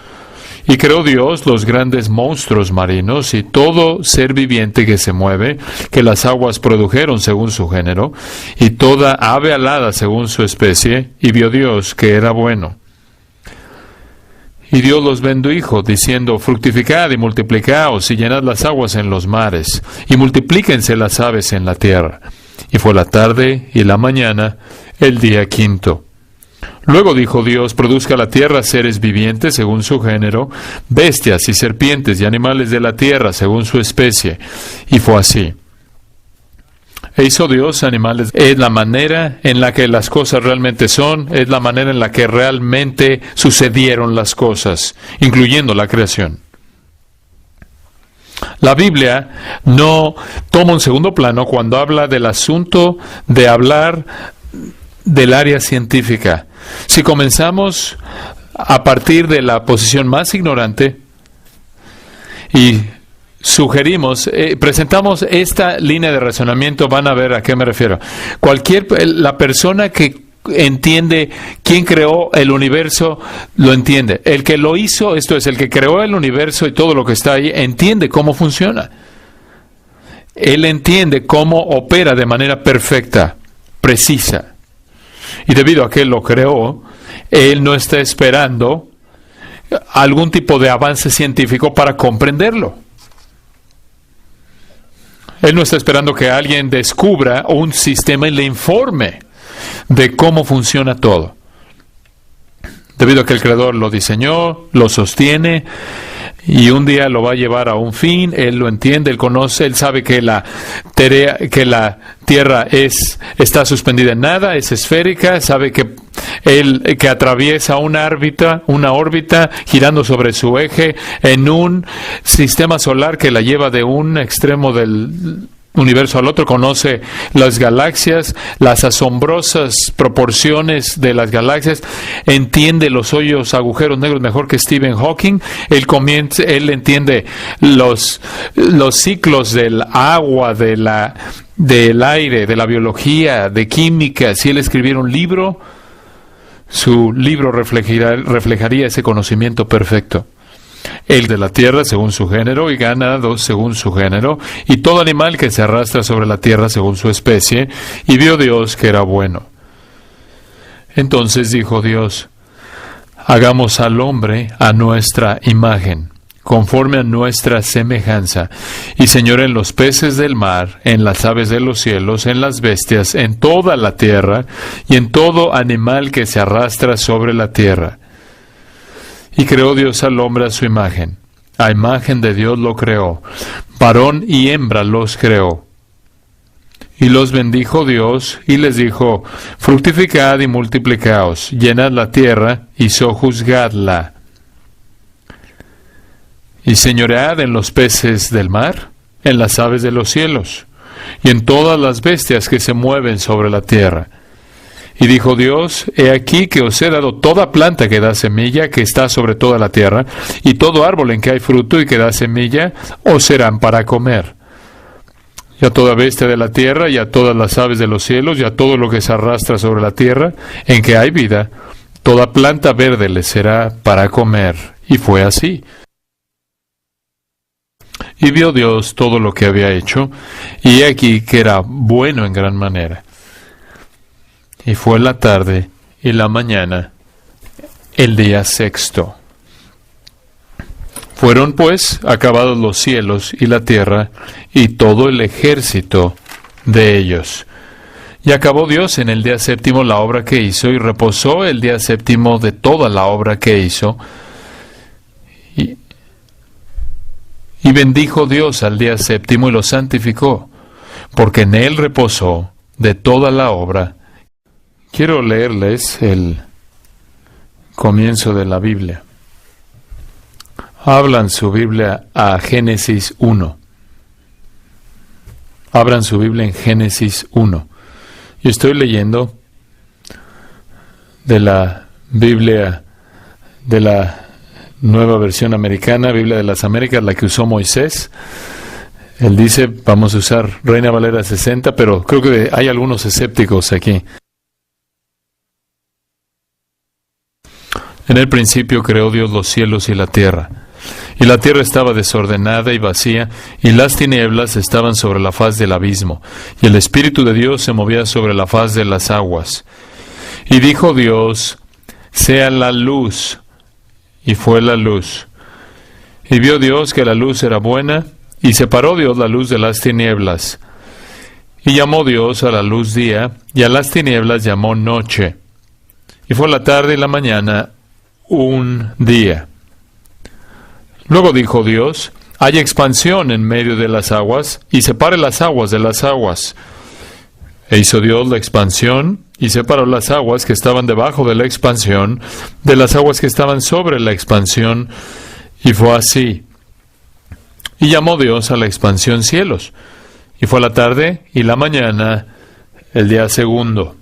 Y creó Dios los grandes monstruos marinos y todo ser viviente que se mueve, que las aguas produjeron según su género, y toda ave alada según su especie, y vio Dios que era bueno. Y Dios los bendijo, diciendo: fructificad y multiplicaos, y llenad las aguas en los mares, y multiplíquense las aves en la tierra. Y fue la tarde y la mañana, el día quinto. Luego dijo Dios: produzca la tierra seres vivientes según su género, bestias y serpientes y animales de la tierra según su especie. Y fue así. E hizo Dios animales. Es la manera en la que las cosas realmente son, es la manera en la que realmente sucedieron las cosas, incluyendo la creación. La Biblia no toma un segundo plano cuando habla del asunto de hablar del área científica. Si comenzamos a partir de la posición más ignorante y sugerimos, presentamos esta línea de razonamiento, van a ver a qué me refiero. La persona que entiende quién creó el universo, lo entiende. El que lo hizo, esto es, el que creó el universo y todo lo que está ahí, entiende cómo funciona. Él entiende cómo opera de manera perfecta, precisa. Y debido a que él lo creó, él no está esperando algún tipo de avance científico para comprenderlo. Él no está esperando que alguien descubra un sistema y le informe de cómo funciona todo. Debido a que el Creador lo diseñó, lo sostiene, y un día lo va a llevar a un fin, él lo entiende, él conoce, él sabe que la Tierra está suspendida en nada, es esférica, sabe que atraviesa una órbita girando sobre su eje en un sistema solar que la lleva de un extremo del universo al otro, conoce las galaxias, las asombrosas proporciones de las galaxias, entiende los hoyos, agujeros negros mejor que Stephen Hawking. Él entiende los ciclos del agua, del aire, de la biología, de química. Si él escribiera un libro, su libro reflejaría ese conocimiento perfecto. El de la tierra según su género, y ganado según su género, y todo animal que se arrastra sobre la tierra según su especie, y vio Dios que era bueno. Entonces dijo Dios: hagamos al hombre a nuestra imagen, conforme a nuestra semejanza, y señoren los peces del mar, en las aves de los cielos, en las bestias, en toda la tierra, y en todo animal que se arrastra sobre la tierra. Y creó Dios al hombre a su imagen. A imagen de Dios lo creó. varón y hembra los creó. Y los bendijo Dios, y les dijo, fructificad y multiplicaos, llenad la tierra, y sojuzgadla. Y señoread en los peces del mar, en las aves de los cielos, y en todas las bestias que se mueven sobre la tierra. Y dijo Dios, he aquí que os he dado toda planta que da semilla, que está sobre toda la tierra, y todo árbol en que hay fruto y que da semilla, os serán para comer. Y a toda bestia de la tierra, y a todas las aves de los cielos, y a todo lo que se arrastra sobre la tierra, en que hay vida, toda planta verde les será para comer. Y fue así. Y vio Dios todo lo que había hecho, y he aquí que era bueno en gran manera. Y fue la tarde y la mañana, el día sexto. Fueron pues acabados los cielos y la tierra, y todo el ejército de ellos. Y acabó Dios en el día séptimo la obra que hizo, y reposó el día séptimo de toda la obra que hizo. Y bendijo Dios al día séptimo y lo santificó, porque en él reposó de toda la obra. Quiero leerles el comienzo de la Biblia. Abran su Biblia a Génesis 1. Abran su Biblia en Génesis 1. Yo estoy leyendo de la Biblia de la Nueva Versión Americana, Biblia de las Américas, la que usó Moisés. Él dice, vamos a usar Reina Valera 60, pero creo que hay algunos escépticos aquí. En el principio creó Dios los cielos y la tierra estaba desordenada y vacía, y las tinieblas estaban sobre la faz del abismo, y el Espíritu de Dios se movía sobre la faz de las aguas. Y dijo Dios, sea la luz, y fue la luz. Y vio Dios que la luz era buena, y separó Dios la luz de las tinieblas. Y llamó Dios a la luz día, y a las tinieblas llamó noche. Y fue la tarde y la mañana un día. Luego dijo Dios, haya expansión en medio de las aguas, y separe las aguas de las aguas. E hizo Dios la expansión, y separó las aguas que estaban debajo de la expansión, de las aguas que estaban sobre la expansión, y fue así. Y llamó Dios a la expansión cielos. Y fue la tarde y la mañana, el día segundo.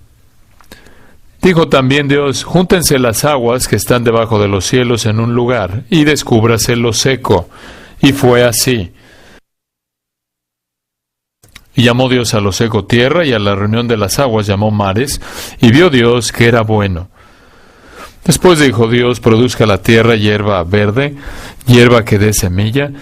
Dijo también Dios, júntense las aguas que están debajo de los cielos en un lugar, y descúbrase lo seco. Y fue así. Y llamó Dios a lo seco tierra, y a la reunión de las aguas llamó mares, y vio Dios que era bueno. Después dijo Dios, produzca la tierra hierba verde, hierba que dé semilla,